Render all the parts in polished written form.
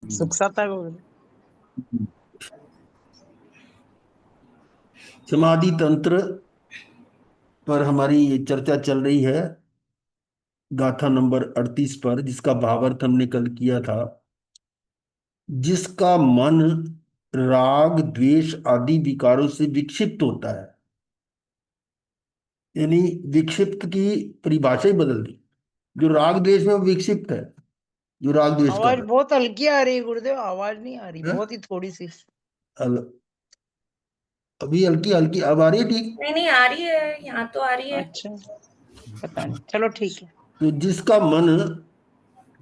सुख सत्ता को। समाधि तंत्र पर हमारी ये चर्चा चल रही है, गाथा नंबर 38 पर, जिसका भावार्थ हमने कल किया था। जिसका मन राग द्वेष आदि विकारों से विक्षिप्त होता है, यानी विक्षिप्त की परिभाषा ही बदल दी। जो राग द्वेष में वो विक्षिप्त है, जो राग द्वेष कर आवाज रहा बहुत हल्की आ रही है गुरुदेव, आवाज नहीं आ रही, है। बहुत ही थोड़ी सी। हल- अभी हल्की हल्की अब आ रही है, ठीक। नहीं नहीं आ रही है, यहाँ तो आ रही है। अच्छा, पता नहीं, चलो ठीक है। तो जिसका मन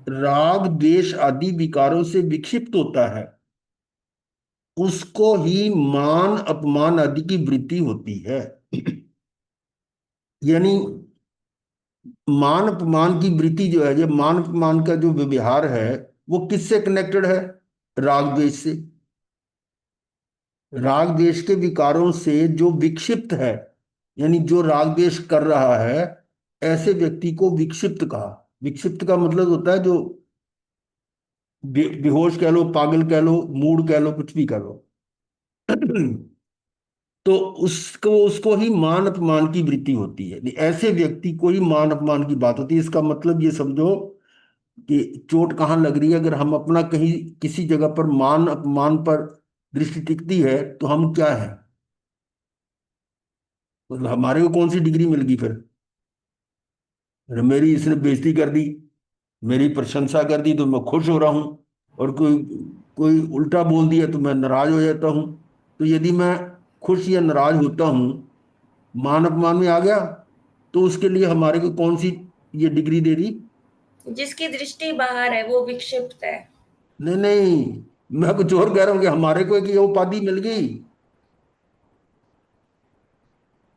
राग द्वेष आदि विकारों से विक्षिप्त होता है, उसको ही मान अपमान आदि की वृत्ति होती है। यानी मान अपमान की वृत्ति जो है, जो मान अपमान का जो व्यवहार है, वो किससे कनेक्टेड है? राग द्वेष से। राग द्वेष के विकारों से जो विक्षिप्त है, यानी जो राग द्वेष कर रहा है, ऐसे व्यक्ति को विक्षिप्त कहा। विक्षिप्त का मतलब होता है जो बेहोश कह लो, पागल कह लो, मूड कह लो, कुछ भी कह लो। तो उसको उसको ही मान अपमान की वृत्ति होती है। ऐसे व्यक्ति को ही मान अपमान की बात होती है। इसका मतलब ये समझो कि चोट कहाँ लग रही है। अगर हम अपना कहीं किसी जगह पर मान अपमान पर दृष्टि टिकती है, तो हम क्या है? मतलब हमारे को कौन सी डिग्री मिल गई फिर? अरे मेरी इसने बेइज्जती कर दी, मेरी प्रशंसा कर दी तो मैं खुश हो रहा हूं, और कोई कोई उल्टा बोल दिया तो मैं नाराज हो जाता हूं। तो यदि मैं खुश या नाराज होता हूं, मान अपमान में आ गया, तो उसके लिए हमारे को कौन सी ये डिग्री दे दी? जिसकी दृष्टि बाहर है वो विक्षिप्त है। नहीं नहीं, मैं कुछ और कह रहा हूं कि हमारे को एक ये उपाधि मिल गई,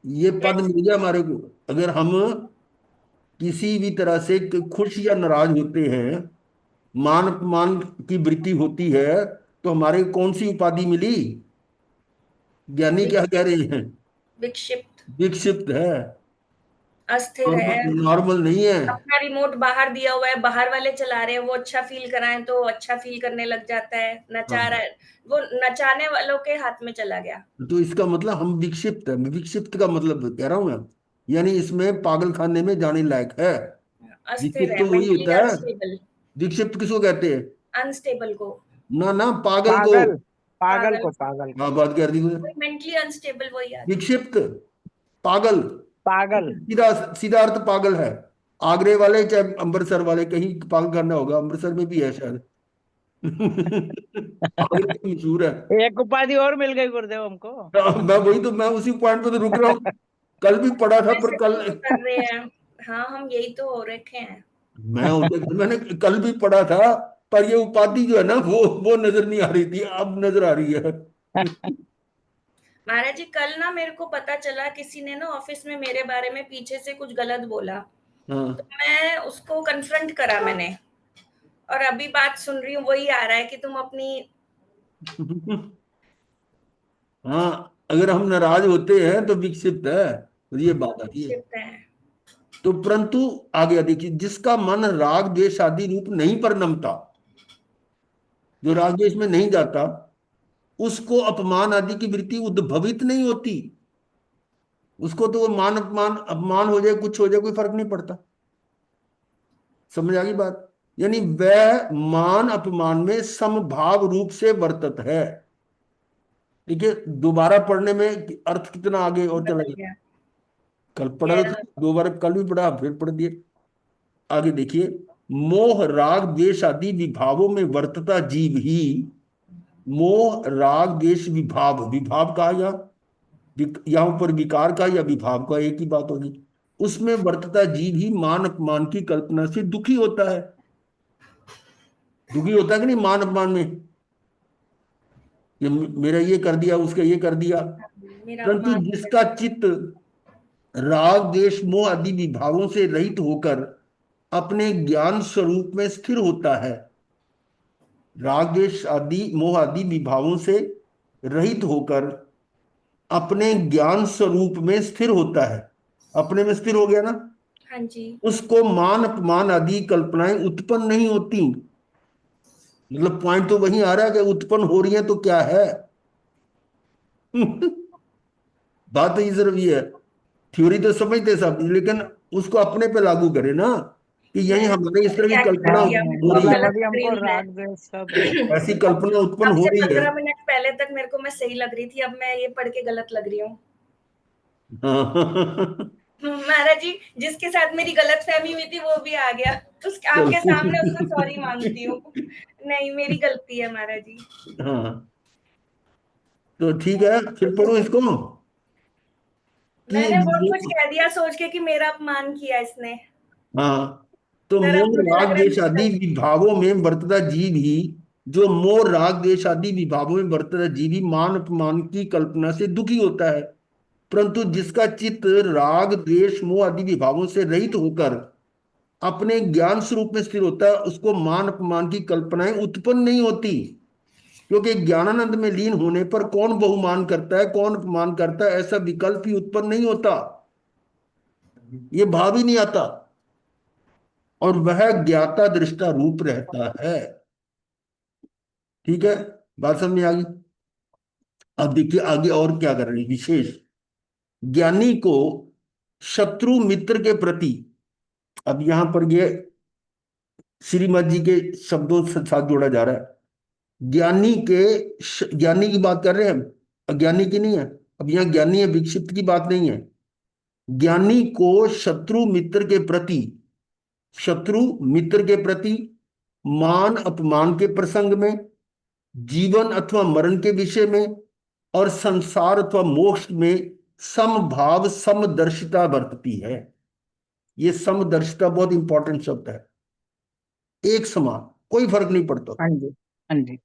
ये पद कैसे? मिल गया हमारे को। अगर हम किसी भी तरह से खुश या नाराज होते हैं, मान अपमान की वृत्ति होती है, तो हमारे को कौन सी उपाधि मिली? ज्ञानी क्या कह रहे हैं? विक्षिप्त। विक्षिप्त है। अस्थिर है। नॉर्मल नहीं है। अपना रिमोट बाहर दिया हुआ है, बाहर वाले चला रहे हैं, वो अच्छा फील कराएं तो अच्छा फील करने लग जाता है, नचा रहा हाँ, है, वो नचाने वालों के हाथ में चला गया। तो इसका मतलब हम विक्षिप्त है। विक्षिप्त का मतलब कह रहा हूं मैं, यानी इसमें पागल खाने में जाने लायक है। अस्थिर विक्षिप्त है, तो वही मेंटली होता है। अनस्टेबल। विक्षिप्त किसको कहते हैं? अनस्टेबल को। ना ना, पागल को। पागल, पागल पागल। को, पागल को। हाँ, बात कर दी तूने। मेंटली अनस्टेबल वही आदमी। विक्षिप्त, पागल। पागल। सीधा सीधा अर्थ पागल है। आगरे वाले चाहे अमृतसर वाले, कहीं पागल खाना होगा, अमृतसर में भी है शायद। आगरे तो मशहूर है। एक उपाधि और मिल गई गुरुदेव हमको। मैं वही तो, मैं उसी पॉइंट पे तो रुक रहा हूँ। कल भी पढ़ा था, पर वैसे कल भी तो कर रहे हैं। हाँ हम यही तो हो रखे हैं। मैं उधर, मैंने कल भी पढ़ा था, पर ये उपाधि जो है ना, वो नजर नहीं आ रही थी, अब नजर आ रही है। महाराज जी कल ना मेरे को पता चला किसी ने ना ऑफिस में मेरे बारे में पीछे से कुछ गलत बोला। तो हाँ। मैं उसको कन्फ्रंट करा मैंने। और अभी बात सुन रही हूँ वही आ रहा है कि तुम अपनी हाँ, अगर हम नाराज होते हैं तो विक्षिप्त है, तो ये बात आती है। शिफ्ट है। तो परंतु आगे देखिए, जिसका मन राग द्वेष आदि रूप नहीं परिणमता, जो राग द्वेष में नहीं जाता, उसको अपमान आदि की वृत्ति उद्भवित नहीं होती। उसको तो वो मान अपमान, अपमान हो जाए, कुछ हो जाए, कोई फर्क नहीं पड़ता। समझ आ गई बात? यानी वह मान अपमान में समभाव रूप से वर्तत है। देखिए, दोबारा पढ़ने में अर्थ कितना आगे और चला बदल गया। गया। कल पढ़ा तो गहरा। था, दो बार कल भी पढ़ा, फिर पढ़ दिए। आगे देखिए, मोह राग द्वेष आदि विभावों में वर्तता जीव ही, मोह राग द्वेष विभाव, विभाव कहा या यहाँ पर विकार का या विभाव का, एक ही बात होगी। उसमें वर्तता जीव ही मान अपमान की कल्पना से दुखी होता है। दुखी होता है कि नहीं मान अपमान में? ये मेरा ये कर दिया, उसका ये कर दिया। मेरा परंतु अपमान कर जिसका चित्त राग द्वेष मोह आदि विभावों से रहित होकर अपने ज्ञान स्वरूप में स्थिर होता है, राग द्वेष आदि मोह आदि विभावों से रहित होकर अपने ज्ञान स्वरूप में स्थिर होता है, अपने में स्थिर हो गया ना, हाँ जी। उसको मान अपमान आदि कल्पनाएं उत्पन्न नहीं होती। मतलब पॉइंट तो वही आ रहा है कि उत्पन्न हो रही है तो क्या है। बात तो ये सिर्फ ये है, थ्योरी तो समझते सब, लेकिन उसको अपने पे लागू करे ना, कि यही मैंने हमारे इस तरह की रिएक्ट कर कल्पना हाँ दिया, मेरे हो को रही अब है, मतलब गलत अभी लग रही हमको हूँ मैं। राग द्वेष सब है। ऐसी कल्पना उत्पन्न अब हो से रही है। 15 मिनट पहले तक मेरे को मैं सही लग रही थी, अब मैं ये पढ़ के गलत लग रही हूँ। हाँ। महाराज जी, जिसके साथ मेरी गलत फहमी हुई थी वो भी आ गया, आपके सामने उसको सॉरी मांगती हूँ। नहीं, मेरी गलती है महाराज जी। हाँ, तो ठीक है, फिर पढ़ो इसको कि मैंने बहुत कुछ कह दिया सोच के कि मेरा अपमान किया इसने। हाँ, तो सर अब मोह मुझे लग राग रहा है द्वेष मुझे आदि विभागों में बरतता जीव ही, जो मोह राग द्वेष आदि विभागों में बरतता जीव ही मान अपमान की कल्पना से दुखी होता है। परंतु जिसका चित्त राग द्वेष मोह आदि विभागों से रहित होकर अपने ज्ञान स्वरूप में स्थिर होता है, उसको मान अपमान की कल्पनाएं उत्पन्न नहीं होती। क्योंकि ज्ञानानंद में लीन होने पर कौन बहुमान करता है कौन अपमान करता है ऐसा विकल्प ही उत्पन्न नहीं होता, ये भाव ही नहीं आता, और वह ज्ञाता दृष्टा रूप रहता है। ठीक है, बात समझ में आ गई। अब देखिए आगे और क्या कर रहे हैं विशेष, ज्ञानी को शत्रु मित्र के प्रति, अब यहां पर ये श्रीमद जी के शब्दों से साथ जोड़ा जा रहा है। ज्ञानी के ज्ञानी की बात कर रहे हैं हम, अज्ञानी की नहीं है। अब यहाँ ज्ञानी है, विक्षिप्त की बात नहीं है। ज्ञानी को शत्रु मित्र के प्रति, शत्रु मित्र के प्रति, मान अपमान के प्रसंग में, जीवन अथवा मरण के विषय में, और संसार अथवा मोक्ष में समभाव समदर्शिता बरतती है। ये समदर्शिता बहुत इंपॉर्टेंट शब्द है। एक समान, कोई फर्क नहीं पड़ता। हाँ जी, हाँ जी।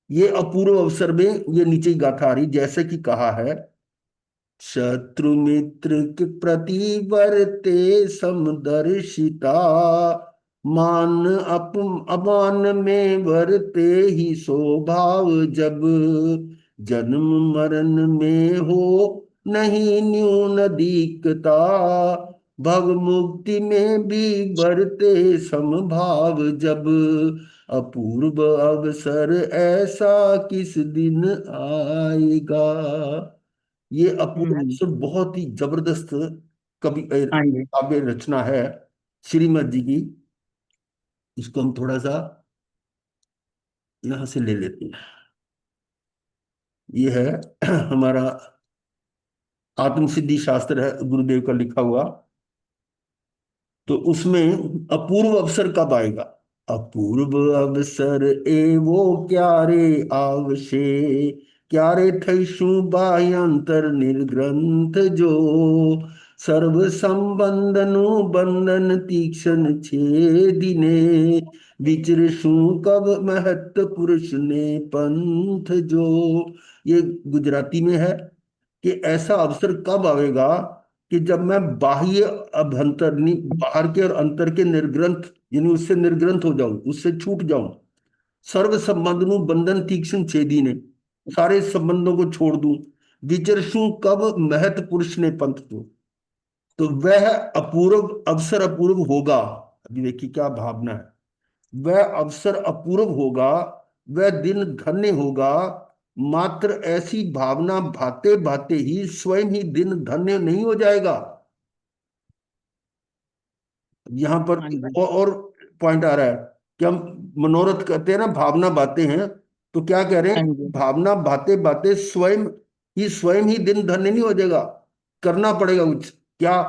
ये अपूर्व अवसर में ये नीचे ही गाथा आ रही, जैसे कि कहा है, शत्रु मित्र के प्रति वर्ते समदर्शिता, मान अमान में वर्ते ही स्वभाव जब, जन्म मरण में हो नहीं न्यून अधिकता, भव मुक्ति में भी वर्ते समभाव जब, अपूर्व अवसर ऐसा किस दिन आएगा। ये अपूर्व हम्म। अवसर बहुत ही जबरदस्त कवि हाँ जी। काव्य रचना है श्रीमद जी की। इसको हम थोड़ा सा यहां से ले लेते हैं। ये है हमारा आत्म सिद्धि शास्त्र है गुरुदेव का लिखा हुआ। तो उसमें अपूर्व अवसर कब आएगा, अपूर्व अवसर ए वो क्या रे आवशे, क्या रे थैसु बाह्यंतर निर्ग्रंथ जो, सर्व संबंधनु बंधन तीक्ष्ण छेदिने, विचरसु कब महत पुरुष ने पंथ जो। ये गुजराती में है कि ऐसा अवसर कब आएगा कि जब मैं बाह्य अभ्यंतर बाहर के और अंतर के निर्ग्रंथ, यानी उससे निर्ग्रंथ हो जाऊं, उससे छूट जाऊं, सर्व संबंधनु बंधन तीक्ष्ण छेदी ने, सारे संबंधों को छोड़ दूं, विचरसू कब महत पुरुष ने पंथ दो। तो वह अपूर्व अवसर अपूर्व होगा। अभी देखिए क्या भावना है, वह अवसर अपूर्व होगा, वह दिन धन्य होगा, मात्र ऐसी भावना भाते भाते ही स्वयं ही दिन धन्य नहीं हो जाएगा। यहां पर हाँ जी, और पॉइंट आ रहा है कि हम मनोरथ करते हैं ना, भावना बातें हैं, तो क्या कह रहे हाँ हैं, जी। भावना बातें बातें स्वयं ही दिन धन्य नहीं हो जाएगा, करना पड़ेगा कुछ। क्या,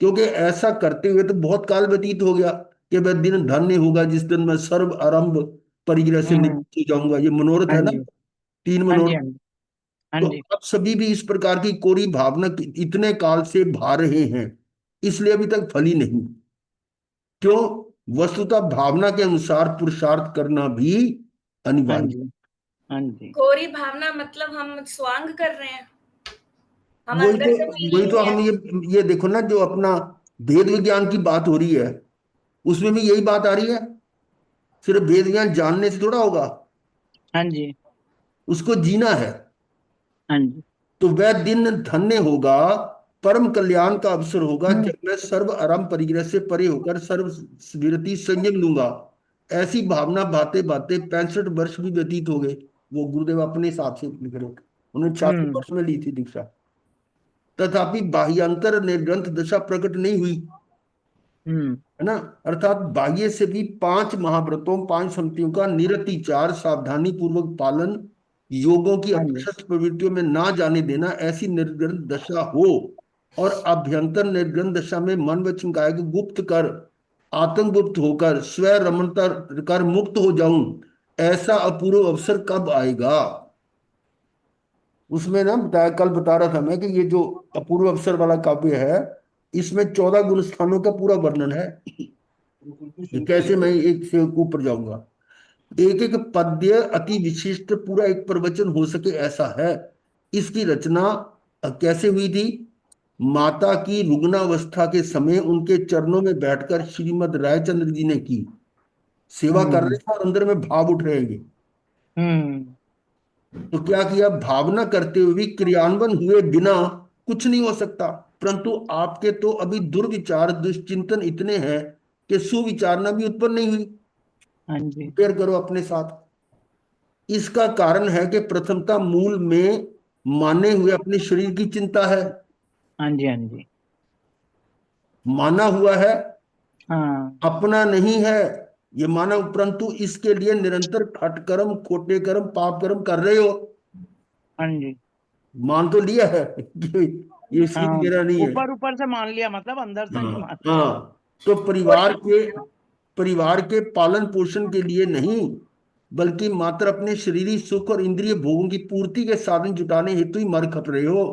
क्योंकि ऐसा करते हुए तो बहुत काल व्यतीत हो गया कि वह दिन धन्य होगा जिस दिन मैं सर्व आरंभ परिग्रह से हम्म। निवृत्त हो जाऊंगा। ये मनोरथ हाँ है ना, जी, तीन हाँ जी। मनोरथ। हाँ जी, हाँ तो जी। आप सभी भी इस प्रकार की कोरी भावना इतने काल से भा रहे हैं, इसलिए अभी तक फली नहीं। क्यों, वस्तुतः भावना के अनुसार पुरुषार्थ करना भी हाँ अनिवार्य। जी, हाँ जी। कोरी भावना मतलब हम स्वांग कर रहे हैं, हम वही अंदर तो से वही फीलिंग तो है। हम ये देखो ना, जो अपना भेद विज्ञान की बात हो रही है, उसमें भी यही बात आ रही है। सिर्फ भेद विज्ञान जानने से थोड़ा होगा, हाँ जी, उसको जीना है। हाँ जी। तो वह दिन धन्य होगा, परम कल्याण का अवसर होगा, जब मैं सर्व आराम परिग्रह से परे होकर सर्व विरति संयम लूंगा। ऐसी भावना भाते भाते 65 वर्ष भी व्यतीत हो गए। वो गुरुदेव अपने हिसाब से लिख रहे, उन्होंने 86 हम्म वर्ष में ली थी दीक्षा। तथापि बाह्यांतर निर्ग्रंथ दशा प्रकट नहीं हुई, हम्म है ना। अर्थात बाह्य से भी 5 महाव्रतों 5 संगतियों का निरतिचार सावधानी पूर्वक पालन, योगों की हाँ जी। अपरिष्ट प्रवृत्तियों में ना जाने देना, ऐसी निर्ग्रंथ दशा हो, और अभ्यंतर निर्ग्रंथ दशा में मन व चिंकाय को गुप्त कर आतंक गुप्त होकर स्व रमणता कर मुक्त हो जाऊं, ऐसा अपूर्व अवसर कब आएगा। उसमें ना बताया, कल बता रहा था मैं कि ये जो अपूर्व अवसर वाला काव्य है, इसमें 14 गुण स्थानों का पूरा वर्णन है। ये कैसे मैं एक से ऊपर जाऊंगा, एक एक पद्य अति विशिष्ट पूरा एक प्रवचन हो सके ऐसा है। इसकी रचना कैसे हुई थी। माता की रुग्णावस्था के समय उनके चरणों में बैठकर श्रीमद रायचंद्र जी ने की। सेवा कर रहे हम्म हैं और अंदर में भाव उठ रहे हैं। हम्म तो क्या किया, भावना करते हुए भी क्रियान्वयन हुए बिना कुछ नहीं हो सकता। परंतु आपके तो अभी दुर्विचार दुष्चिंतन इतने हैं कि सुविचारना भी उत्पन्न नहीं हुई। हाँ जी। कंपेयर करो अपने साथ। इसका कारण है कि प्रथमता मूल में माने हुए अपने शरीर की चिंता है, हाँ जी। हाँ जी। माना हुआ है, हाँ। अपना नहीं है। ये माना, परंतु इसके लिए निरंतर खटकर्म खोटे कर्म पाप कर्म कर रहे हो। हाँ जी। मान तो लिया है कि ये सीन हाँ, मेरा नहीं है। ऊपर ऊपर से मान लिया, मतलब अंदर से नहीं हाँ मान। हाँ। तो परिवार के पालन पोषण के लिए नहीं, बल्कि मात्र अपने शरीरी सुख और इंद्रिय भोगों की पूर्ति के साधन जुटाने हेतु ही मर खप रहे हो।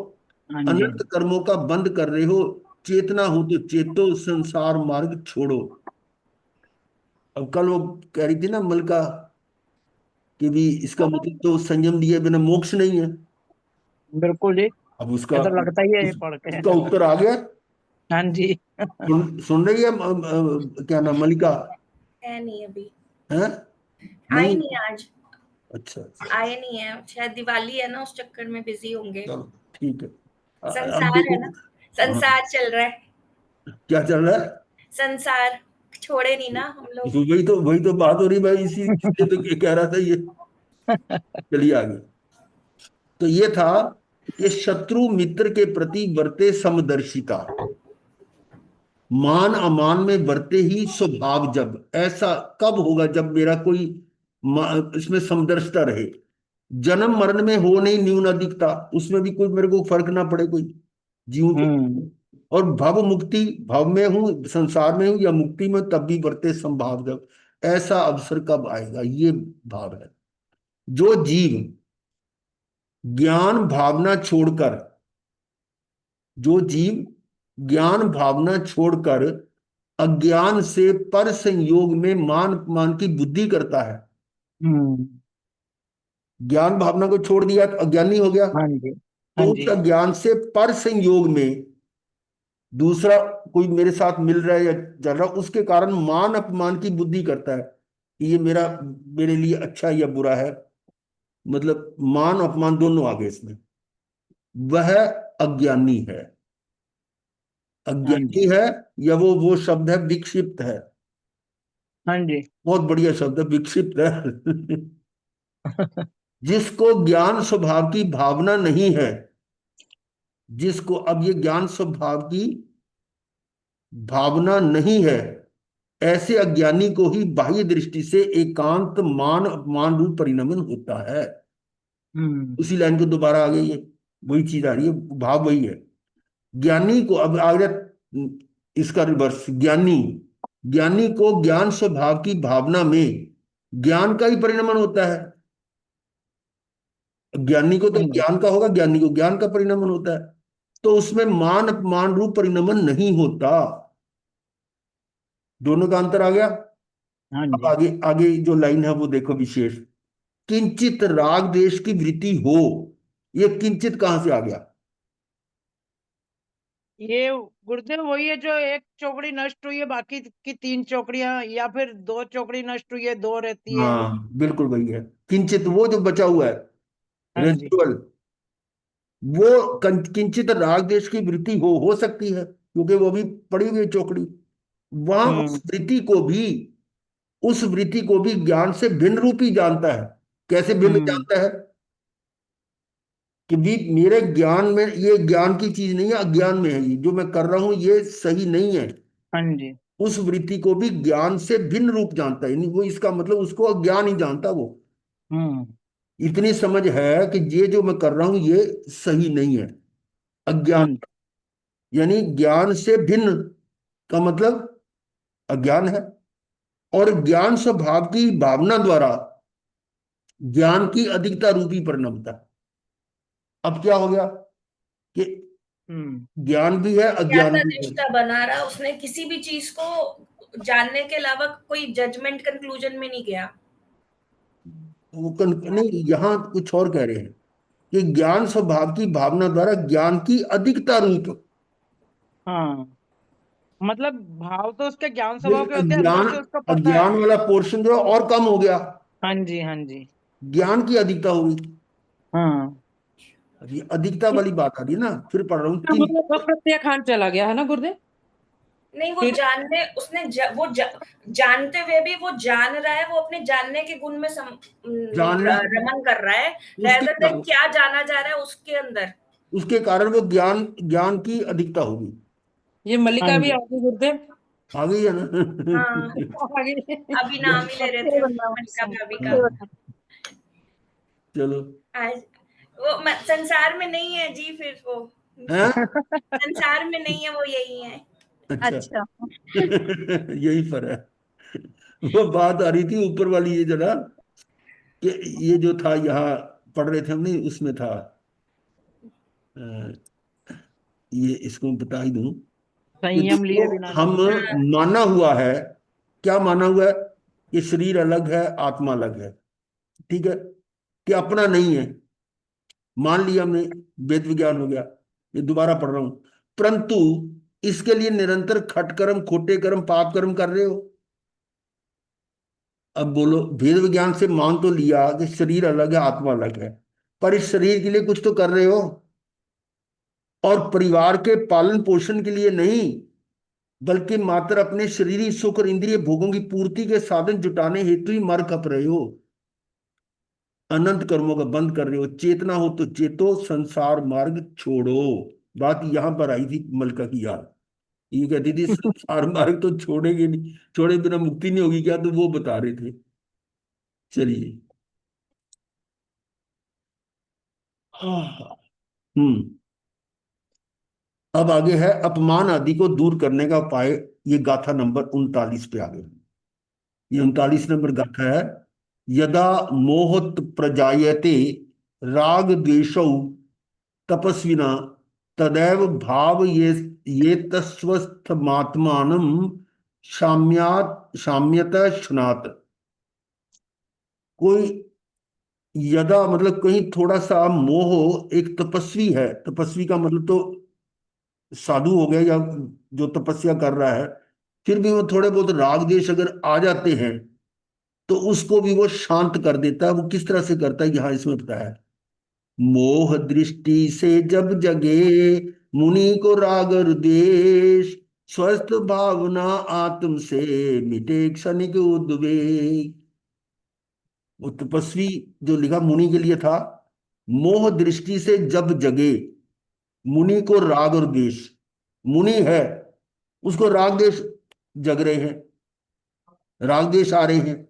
हाँ जी। अनंत कर्मों का बंद कर रहे हो। चेतना हो तो चेतो, संसार मार्ग छोड़ो। अब कल वो कह रही थी ना मलका, कि भी इसका मतलब तो संयम लिए बिना मोक्ष नहीं है। बिल्कुल जी। अब उसका ये तो लगता ही है ये पढ़ के। उसका उत्तर आ गया। हाँ जी। सुन रही है क्या नाम, मलिका? है नहीं अभी, है आई नहीं? नहीं आज, अच्छा, आए नहीं है, शायद दिवाली है ना, उस चक्कर में बिजी होंगे। चलो ठीक है। अब संसार देखो। है ना, हाँ, संसार चल रहा है, क्या चल रहा है? संसार छोड़े नहीं ना हम लोग। वही तो बात हो रही भाई, इसी इसलिए तो कह रहा था ये। चलिए आगे। तो ये था कि शत्रु मित्र के प्रति वर्ते समदर्शिता, मान अमान में बरते ही स्वभाव। जब ऐसा कब होगा, जब मेरा कोई इसमें समदर्शिता रहे। जन्म मरण में हो नहीं न्यून अधिकता, उसमें भी कोई मेरे को फर्क ना पड़े कोई, जीव तो। हम्म और भव मुक्ति, भव में हूं संसार में हूं या मुक्ति में, तब भी बरते संभाव। जब ऐसा अवसर कब आएगा, ये भाव है। जो जीव ज्ञान भावना छोड़कर, जो जीव ज्ञान भावना छोड़कर अज्ञान से पर संयोग में मान अपमान की बुद्धि करता है। हम्म ज्ञान भावना को छोड़ दिया तो अज्ञानी हो गया। हाँ जी। हाँ तो उस जी। अज्ञान से पर संयोग में दूसरा कोई मेरे साथ मिल रहा है या चल रहा है, उसके कारण मान अपमान की बुद्धि करता है कि ये मेरे लिए अच्छा या बुरा है। मतलब मान अपमान दोनों आ गए इसमें। वह अज्ञानी है। हाँ अज्ञानी जी। है, या वो शब्द है विक्षिप्त है। हाँ जी। बहुत बढ़िया शब्द है, विक्षिप्त है। जिसको ज्ञान स्वभाव की भावना नहीं है, जिसको अब ये ज्ञान स्वभाव की भावना नहीं है, ऐसे अज्ञानी को ही बाह्य दृष्टि से एकांत मान अपमान रूप परिणमन होता है। हम्म उसी लाइन को दोबारा आ गई है, वही चीज आ रही है, भाव वही है। ज्ञानी को अब आ गया इसका रिवर्स। ज्ञानी ज्ञानी को ज्ञान स्वभाव की भावना में ज्ञान का ही परिणमन होता है। ज्ञानी को तो हाँ जी। ज्ञान का होगा, ज्ञानी को ज्ञान का परिणमन होता है। तो उसमें मान अपमान रूप परिणमन नहीं होता। दोनों का अंतर आ गया। हाँ अब जी। आगे आगे जो लाइन है वो देखो, विशेष किंचित राग द्वेष की वृत्ति हो। ये किंचित कहां से आ गया? ये गुरुदेव वही है जो एक चौकड़ी नष्ट हुई है, बाकी की 3 चौकड़ियां, या फिर 2 चौकड़ी नष्ट हुई है, 2 रहती है। हाँ बिल्कुल वही है। किंचित वो जो बचा हुआ है, हाँ जी। रेसिडुअल, वो किंचित राग द्वेष की वृत्ति हो सकती है, क्योंकि वो भी पड़ी हुई है चौकड़ी। वहां हम्म उस वृत्ति को भी उस वृत्ति को भी ज्ञान से भिन्न रूप ही जानता है। कैसे भिन्न जानता है? कि भी मेरे ज्ञान में ये ज्ञान की चीज नहीं है, अज्ञान में है। ये जो मैं कर रहा हूं ये सही नहीं है। हाँ जी। उस वृत्ति को भी ज्ञान से भिन्न रूप जानता है, यानी वो इसका मतलब उसको अज्ञान ही जानता वो। हम्म। इतनी समझ है कि ये जो मैं कर रहा हूं ये सही नहीं है, हाँ अज्ञान। जी। यानी ज्ञान से भिन्न का मतलब अज्ञान है। और ज्ञान स्वभाव की भावना द्वारा ज्ञान की अधिकता रूपी परिणमता। अब क्या हो गया कि ज्ञान भी है, क्या अज्ञान था भी है। रिश्ता बना रहा, उसने किसी भी चीज को जानने के अलावा कोई जजमेंट कंक्लूजन में नहीं गया। नहीं, यहां कुछ और कह रहे हैं कि ज्ञान स्वभाव की भावना द्वारा ज्ञान की अधिकता रूप। हाँ, मतलब भाव तो उसके ज्ञान स्वभाव के होते हैं, अंदर अज्ञान, से उसको पता है। अज्ञान वाला पोर्शन जो है और कम हो गया, हाँ जी, हाँ जी। ज्ञान की अधिकता होगी। हाँ, अभी अधिकता वाली बात आ रही है ना, फिर पढ़ रहा हूँ तो मतलब अप्रत्याखान चला गया है ना गुरुदेव? नहीं, वो फिर जानने उसने जानते हुए भी वो जान रहा है, वो अपने जानने के गुण में जानने रमन कर रहा है, उसके rather than क्या जाना जा रहा है उसके अंदर। उसके कारण वो ज्ञान ज्ञान की अधिकता होगी। ये हाँ मल्लिका भी जी। आ गई गुरुदेव। आ गई है ना? हाँ, आ गई। अभी नाम ही ले रहे थे मल्लिका भाभी का। चलो। आज वो संसार में नहीं है जी, फिर वो हैं? संसार में नहीं है, वो यही है। अच्छा। अच्छा। यही पर है। वो बात आ रही थी ऊपर वाली, ये जरा कि ये जो था यहाँ पढ़ रहे थे हमने, उसमें था अ, ये इसको बता ही दूं कि संयम लिए देखो बिना हम नहीं चलेगा। माना हुआ है, क्या माना हुआ है कि शरीर अलग है, आत्मा अलग है, ठीक है, कि अपना नहीं है, मान लिया हमने, वेद विज्ञान हो गया। ये दोबारा पढ़ रहा हूं। परंतु इसके लिए निरंतर खटकर्म, खोटे कर्म, पाप कर्म कर रहे हो। अब बोलो, वेद विज्ञान से मान तो लिया कि शरीर अलग है, आत्मा अलग है, पर इस शरीर के लिए कुछ तो कर रहे हो, और परिवार के पालन पोषण के लिए नहीं, बल्कि मात्र अपने शरीरी सुख और इंद्रिय भोगों की पूर्ति के साधन जुटाने हेतु ही मर खप रहे हो। अनंत कर्मों का बंद कर रहे हो। चेतना हो तो चेतो, संसार मार्ग छोड़ो। बात यहां पर आई थी मलका की याद। ये कहती थी संसार मार्ग तो छोड़ेंगे नहीं, छोड़े बिना मुक्ति नहीं होगी क्या, तो वो बता रहे थे। चलिए। हाँ। अब आगे है अपमान आदि को दूर करने का उपाय। ये गाथा नंबर 39 पे आ गए। ये 39 नंबर गाथा है। यदा मोहत प्रजायते राग द्वेषौ तपस्विना तदैव भाव ये तस्वस्थमात्मानं शाम्यत शुनात। कोई यदा मतलब कहीं थोड़ा सा मोह, एक तपस्वी है, तपस्वी का मतलब तो साधु हो गया या जो तपस्या कर रहा है, फिर भी वो थोड़े बहुत राग देश अगर आ जाते हैं तो उसको भी वो शांत कर देता है। वो किस तरह से करता है, यहाँ इसमें बताया है। मोह दृष्टि से जब जगे मुनि को राग और द्वेष, स्वस्थ भावना आत्म से मिटे क्षणिक उद्वेग। वो तपस्वी जो लिखा मुनि के लिए था। मोह दृष्टि से जब जगे मुनि को राग और द्वेष, मुनि है उसको राग द्वेष जग रहे हैं, राग द्वेष आ रहे हैं।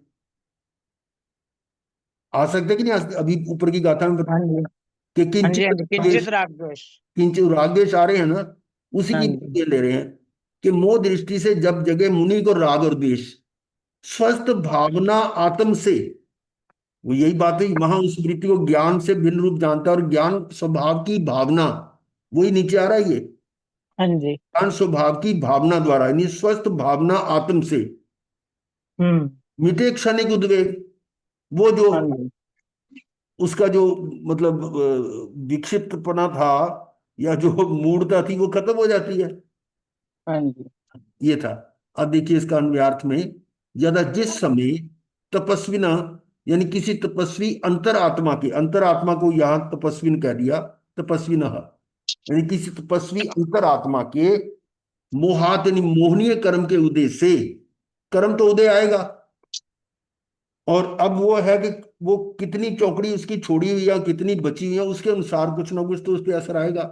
आ सकते कि नहीं अभी ऊपर की गाथा में हाँ जी, कि हाँ जी, हाँ किंचित जी, राग किंचित द्वेष, राग द्वेष। किंचित राग द्वेष आ रहे हैं ना, उसी हाँ की जी। ये ले रहे हैं कि मोह दृष्टि से जब जगे मुनि को राग और द्वेष, स्वस्थ भावना आत्म से। वो यही बात है, वहां उस वृत्ति को ज्ञान से भिन्न रूप जानता है, और ज्ञान स्वभाव की भावना, वही नीचे आ रहा है ये। हाँ जी। ज्ञान स्वभाव की भावना द्वारा, यानी स्वस्थ भावना आत्म से हम्म। मिटे क्षणिक उद्वेग। वो जो हाँ जी। उसका जो मतलब विक्षिप्तपना था या जो मूढ़ता थी वो खत्म हो जाती है। हाँ जी। ये था। अब देखिए इसका अन्वयार्थ में, यदा जिस समय तपस्विना, यानी किसी तपस्वी अंतरात्मा के, अंतरात्मा को यहां तपस्विन कह दिया, तपस्विन, यानी किसी तपस्वी अंतरात्मा के मोहात, यानी मोहनीय कर्म के उदय से, कर्म तो उदय आएगा, और अब वो है कि वो कितनी चौकड़ी उसकी छोड़ी हुई है, कितनी बची हुई है, उसके अनुसार कुछ ना कुछ तो उस पर असर आएगा।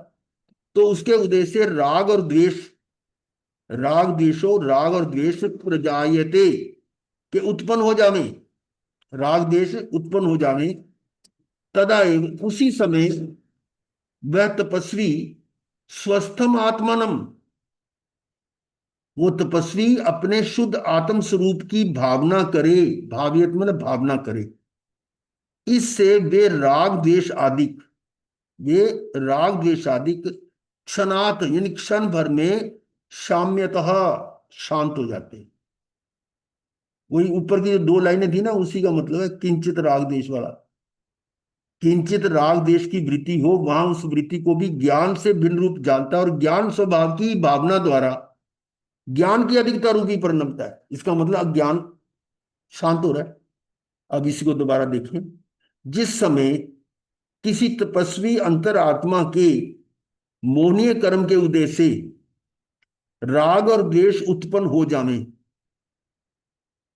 तो उसके उद्देश्य से राग और द्वेष, राग और द्वेष प्रजायते, के उत्पन्न हो जावे, राग द्वेष उत्पन्न हो जावे, तदा एव उसी समय वह तपस्वी स्वस्थम आत्मनम, वो तपस्वी अपने शुद्ध आत्म स्वरूप की भावना करे, भावियत मतलब भावना करे। इससे वे राग द्वेष आदि, वे राग द्वेष आदि क्षणात यानी क्षण भर में साम्यतः शांत हो जाते हैं। वही ऊपर की जो दो लाइनें थी ना, उसी का मतलब है किंचित राग द्वेष वाला। किंचित राग द्वेष की वृत्ति हो, वहां उस वृत्ति को भी ज्ञान से भिन्न रूप जानता है, और ज्ञान स्वभाव की भावना द्वारा ज्ञान की अधिकता रूपी परिणमता है। इसका मतलब अज्ञान शांत हो रहा है। अब इसी को दोबारा देखें। जिस समय किसी तपस्वी अंतरात्मा के मोहनीय कर्म के उद्देश्य से राग और द्वेष उत्पन्न हो जावे,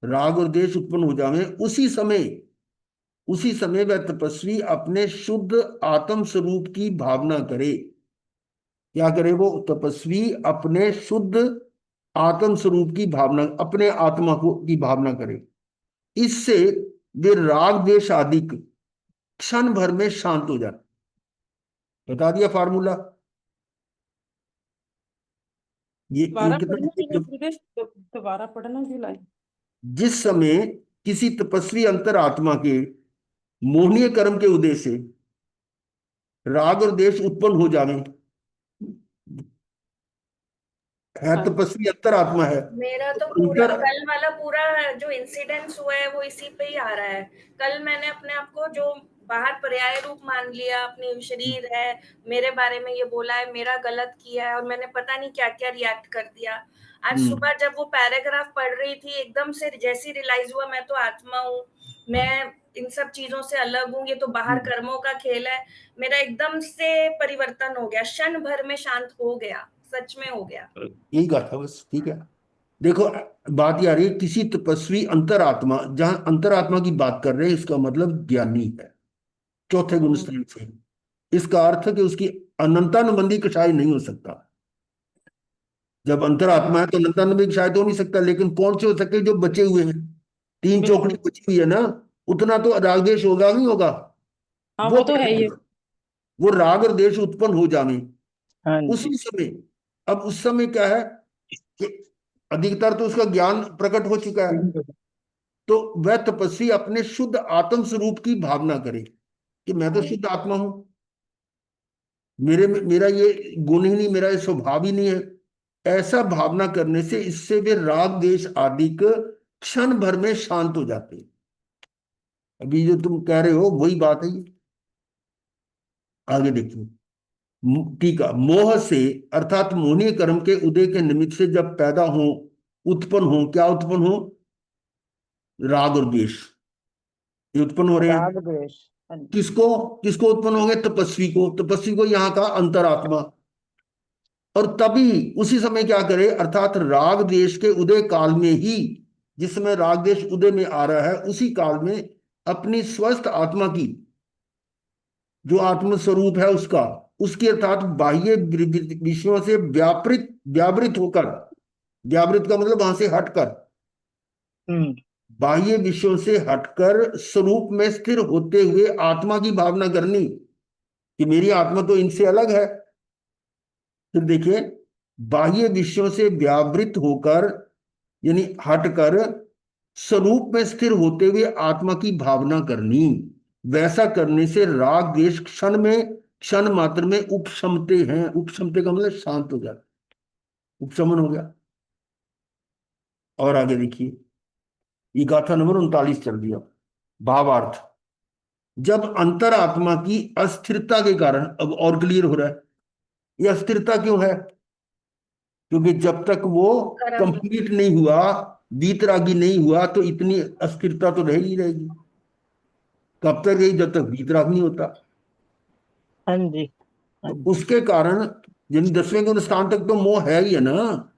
राग और द्वेष उत्पन्न हो जावे, उसी समय वह तपस्वी अपने शुद्ध आत्म स्वरूप की भावना करे। क्या करे? वो तपस्वी अपने शुद्ध आत्म स्वरूप की भावना, अपने आत्मा को की भावना करे। इससे वे राग द्वेष आदि क्षण भर में शांत हो जाते। बता दिया फार्मूला। ये दोबारा पढ़ना कितना, गुरुदेव, दोबारा पढ़ना जी लाइन। जिस समय किसी तपस्वी अंतरात्मा के मोहनीय कर्म के उद्देश्य से राग और द्वेष उत्पन्न हो जावे, है हाँ। तपस्वी अंतरात्मा है, मेरा तो तो पूरा अंतर, कल वाला पूरा जो इंसिडेंस हुआ है वो इसी पे ही आ रहा है। कल मैंने अपने आप को जो बाहर पर्याय रूप मान लिया, अपनी शरीर है, मेरे बारे में ये बोला है, मेरा गलत किया है, और मैंने पता नहीं क्या क्या रिएक्ट कर दिया। आज सुबह जब वो पैराग्राफ पढ़ रही थी, एकदम से जैसे रियलाइज हुआ मैं तो आत्मा हूँ, मैं इन सब चीजों से अलग हूँ, ये तो बाहर कर्मों का खेल है। मेरा एकदम से परिवर्तन हो गया, क्षण भर में शांत हो गया, सच में हो गया। यही कहा था बस। ठीक है, देखो बात ये आ रही है किसी तपस्वी अंतरात्मा, जहां अंतरात्मा की बात कर रहे हैं, इसका मतलब ज्ञानी है, चौथे गुण स्थान से। इसका अर्थ है कि उसकी अनंतानुबंधी कषाय नहीं हो सकता। जब अंतरात्मा है तो अनंतानुबंधी कषाय तो हो नहीं सकता, लेकिन कौन से हो सकते जो बचे हुए हैं? तीन चौकड़ी बची हुई है ना, उतना तो राग द्वेष होगा नहीं होगा? हाँ वो वो तो है ही है। वो राग और द्वेष उत्पन्न हो जावे हाँ जी। उसी समय। अब उस समय क्या है कि अधिकतर तो उसका ज्ञान प्रकट हो चुका है, तो वह तपस्वी अपने शुद्ध आत्म स्वरूप की भावना करे कि मैं तो शुद्ध आत्मा हूं, मेरा ये गुण ही नहीं, मेरा ये स्वभाव ही नहीं है। ऐसा भावना करने से इससे वे राग द्वेष आदि क्षण भर में शांत हो जाते हैं। अभी जो तुम कह रहे हो वही बात है ये। आगे देखिए टीका, मोह से अर्थात मोहनीय कर्म के उदय के निमित्त से जब पैदा हो, उत्पन्न हो, क्या उत्पन्न हो? राग और द्वेष, ये उत्पन्न हो रहे हैं। राग द्वेष, हाँ जी। किसको किसको उत्पन्न हो गए? तपस्वी को, तपस्वी को यहाँ का अंतरात्मा। और तभी उसी समय क्या करे, अर्थात राग द्वेष के उदय काल में ही, जिस समय राग द्वेष उदय में आ रहा है उसी काल में अपनी स्वस्थ आत्मा की, जो आत्म स्वरूप है उसका, उसकी अर्थात बाह्य विषयों से व्यावृत होकर, व्यावृत का मतलब वहां से हटकर, बाह्य विषयों से हटकर स्वरूप में स्थिर होते हुए आत्मा की भावना करनी कि मेरी आत्मा तो इनसे अलग है। फिर देखिए, बाह्य विषयों से व्यावृत होकर यानी हटकर स्वरूप में स्थिर होते हुए आत्मा की भावना करनी। वैसा करने से राग द्वेष क्षण मात्र में उपशमते हैं। उपशमते का मतलब शांत हो जाता, उपशमन हो गया। और आगे देखिए, ये गाथा नंबर 39 चल दिया। भावार्थ, जब अंतरात्मा की अस्थिरता के कारण, अब और क्लियर हो रहा है ये अस्थिरता क्यों है, क्योंकि जब तक वो कर्म। कंप्लीट नहीं हुआ, वीतरागी नहीं हुआ, तो इतनी अस्थिरता तो रहेगी रहेगी। कब तक रही? जब तक वीतराग नहीं होता। हाँ जी। तो उसके कारण जिन 10वें गुण स्थान तक तो मोह है ही है ना,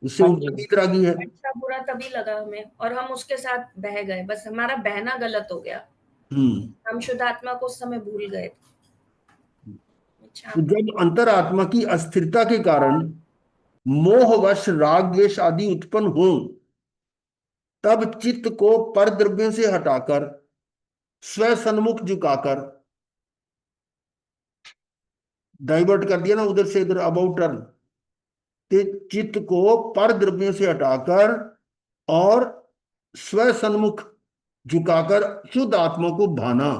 उससे हाँ ऊपर जी। वीतरागी है। अच्छा बुरा तभी लगा हमें और हम उसके साथ बह गए, बस हमारा बहना गलत हो गया, हम्म। हम शुद्ध आत्मा को उस समय भूल गए। अच्छा। तो जब अंतरात्मा की अस्थिरता के कारण मोहवश राग द्वेष आदि उत्पन्न हो, तब चित्त को पर द्रव्यों से हटाकर स्व सन्मुख झुकाकर, डाइवर्ट कर दिया ना उधर से इधर, अबाउट टर्न, चित्त को पर द्रव्यों से हटाकर और स्व सन्मुख झुकाकर शुद्ध आत्मा को भाना,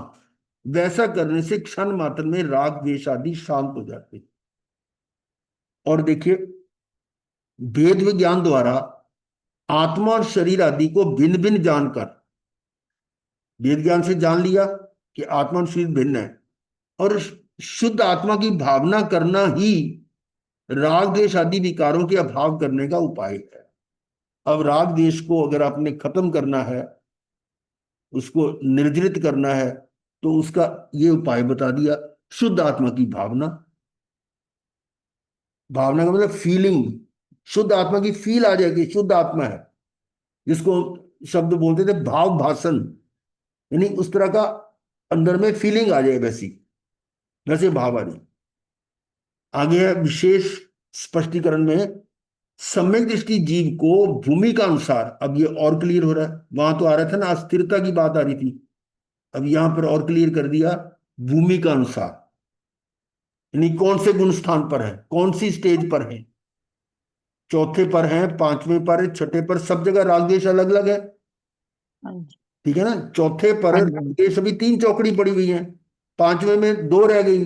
वैसा करने से क्षण मात्र में राग द्वेष आदि शांत हो जाते। और देखिए, वेद विज्ञान द्वारा आत्मा और शरीर आदि को भिन्न भिन्न जानकर, वेद ज्ञान से जान लिया कि आत्मा और शरीर भिन्न है, और शुद्ध आत्मा की भावना करना ही राग द्वेष आदि विकारों के अभाव करने का उपाय है। अब राग द्वेष को अगर आपने खत्म करना है, उसको निर्जरित करना है, तो उसका ये उपाय बता दिया, शुद्ध आत्मा की भावना। भावना का मतलब फीलिंग, शुद्ध आत्मा की फील आ जाएगी, शुद्ध आत्मा है, जिसको शब्द बोलते थे भाव भाषण, यानी उस तरह का अंदर में फीलिंग आ जाए, वैसी वैसे भाव आ जाए। आगे है विशेष स्पष्टीकरण में, सम्यक दृष्टि जीव को भूमि का अनुसार, अब ये और क्लियर हो रहा है, वहां तो आ रहा था ना अस्थिरता की बात आ रही थी, अब यहां पर और क्लियर कर दिया, भूमि का अनुसार, यानी कौन से गुण स्थान पर है, कौन सी स्टेज पर है, चौथे पर है, पांचवें पर है, छठे पर, सब जगह राग द्वेष अलग अलग है, हाँ जी। ठीक है ना। चौथे पर हाँ राग जी। द्वेष अभी 3 चौकड़ी पड़ी हुई है, पांचवें में 2 रह गई,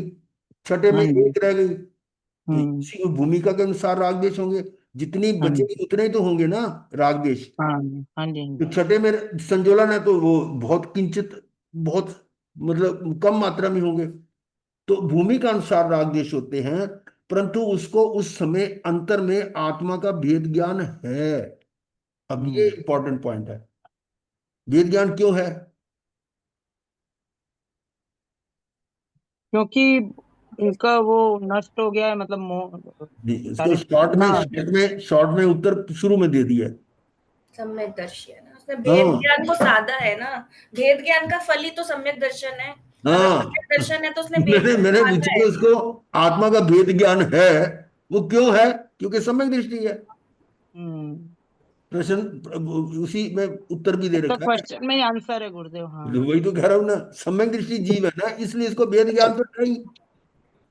छठे में हाँ जी। 1 रह गई, तो हम्म। इसी भूमिका के अनुसार राग द्वेष होंगे, जितनी हाँ जी। बचेगी उतने ही तो होंगे ना राग द्वेष। हाँ जी। हाँ जी। हाँ तो जी। छठे में संजोलन है तो वो बहुत किंचित, बहुत मतलब कम मात्रा में होंगे, तो भूमि का अनुसार राग द्वेष होते हैं, परंतु उसको उस समय अंतर में आत्मा का भेद ज्ञान है। अब ये इंपॉर्टेंट पॉइंट है, भेद ज्ञान क्यों है? क्योंकि उनका वो नष्ट हो गया है, मतलब मोह इसको सारे ना। शॉर्ट में उत्तर शुरू में दे दिया है। सम्यक दर्शी है ना, उसने भेद हाँ ज्ञान को साधा है ना, भेद ज्ञान का फल ही तो सम्यक दर्शन है, अगर हाँ। सम्यक दर्शन है तो उसने भेद मैंने ज्ञान मैंने साधा पूछा है। कि उसको आत्मा का भेद ज्ञान है, वो क्यों है? क्योंकि सम्यक दृष्टि है। हम्म। प्रश्न उसी में उत्तर भी दे उसका रखा है। क्वेश्चन में ही आंसर है गुरुदेव। हाँ। तो वही तो कह रहा हूं ना, सम्यक दृष्टि जीव है ना, इसलिए इसको भेद ज्ञान तो नहीं,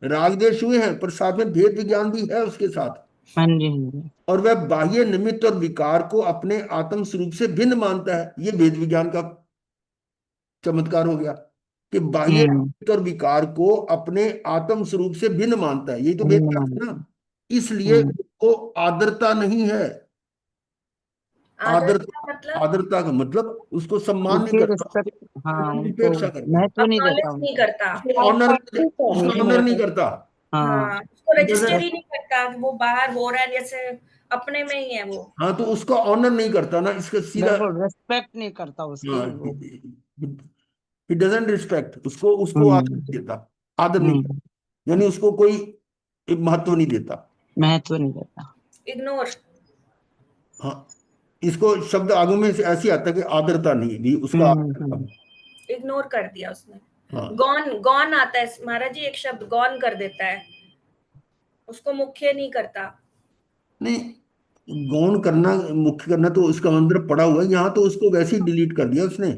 राग द्वेष हुए हैं पर साथ में भेद विज्ञान भी है उसके साथ, हाँ जी। हाँ जी। और वह बाह्य निमित्त और विकार को अपने आत्म स्वरूप से भिन्न मानता है। ये भेद विज्ञान का चमत्कार हो गया कि बाह्य हम्म। निमित्त और विकार को अपने आत्म स्वरूप से भिन्न मानता है, यही तो भेद भिन्न ज्ञान है मानता ना। है। इसलिए उसको आदरता नहीं है। आदर, आदर का मतलब आदरता का मतलब उसको सम्मान नहीं उनकी करता, रिस्पेक्ट, हाँ, उसकी उनको उपेक्षा करता है, महत्व नहीं देता अक्नॉलेज नहीं उनको। करता। उसको ऑनर, उसका ऑनर नहीं करता। हाँ। हाँ, उसको रजिस्टर जैसे, ही नहीं करता कि वो बाहर हो रहा है, जैसे अपने में ही है वो। हाँ तो उसका ऑनर नहीं करता ना, इसका सीधा, बिल्कुल रिस्पेक्ट नहीं करता उसकी हाँ, वो। ही डजंट रिस्पेक्ट, उसको उसको आदर हम्म। नहीं देता, आदर नहीं हम्म। करता, यानी उसको कोई महत्व नहीं देता। महत्व नहीं देता। इग्नोर। हाँ, इसको शब्द आगू में से ऐसे आता है कि आदरता नहीं भी, उसका आदर। हम्म। इग्नोर कर दिया उसने। हाँ गॉन, गॉन आता है महाराज जी, एक शब्द गॉन कर देता है, उसको मुख्य नहीं करता। नहीं, गौण करना, मुख्य करना तो उसका अंदर पड़ा हुआ है, यहाँ तो उसको वैसे ही डिलीट कर दिया उसने।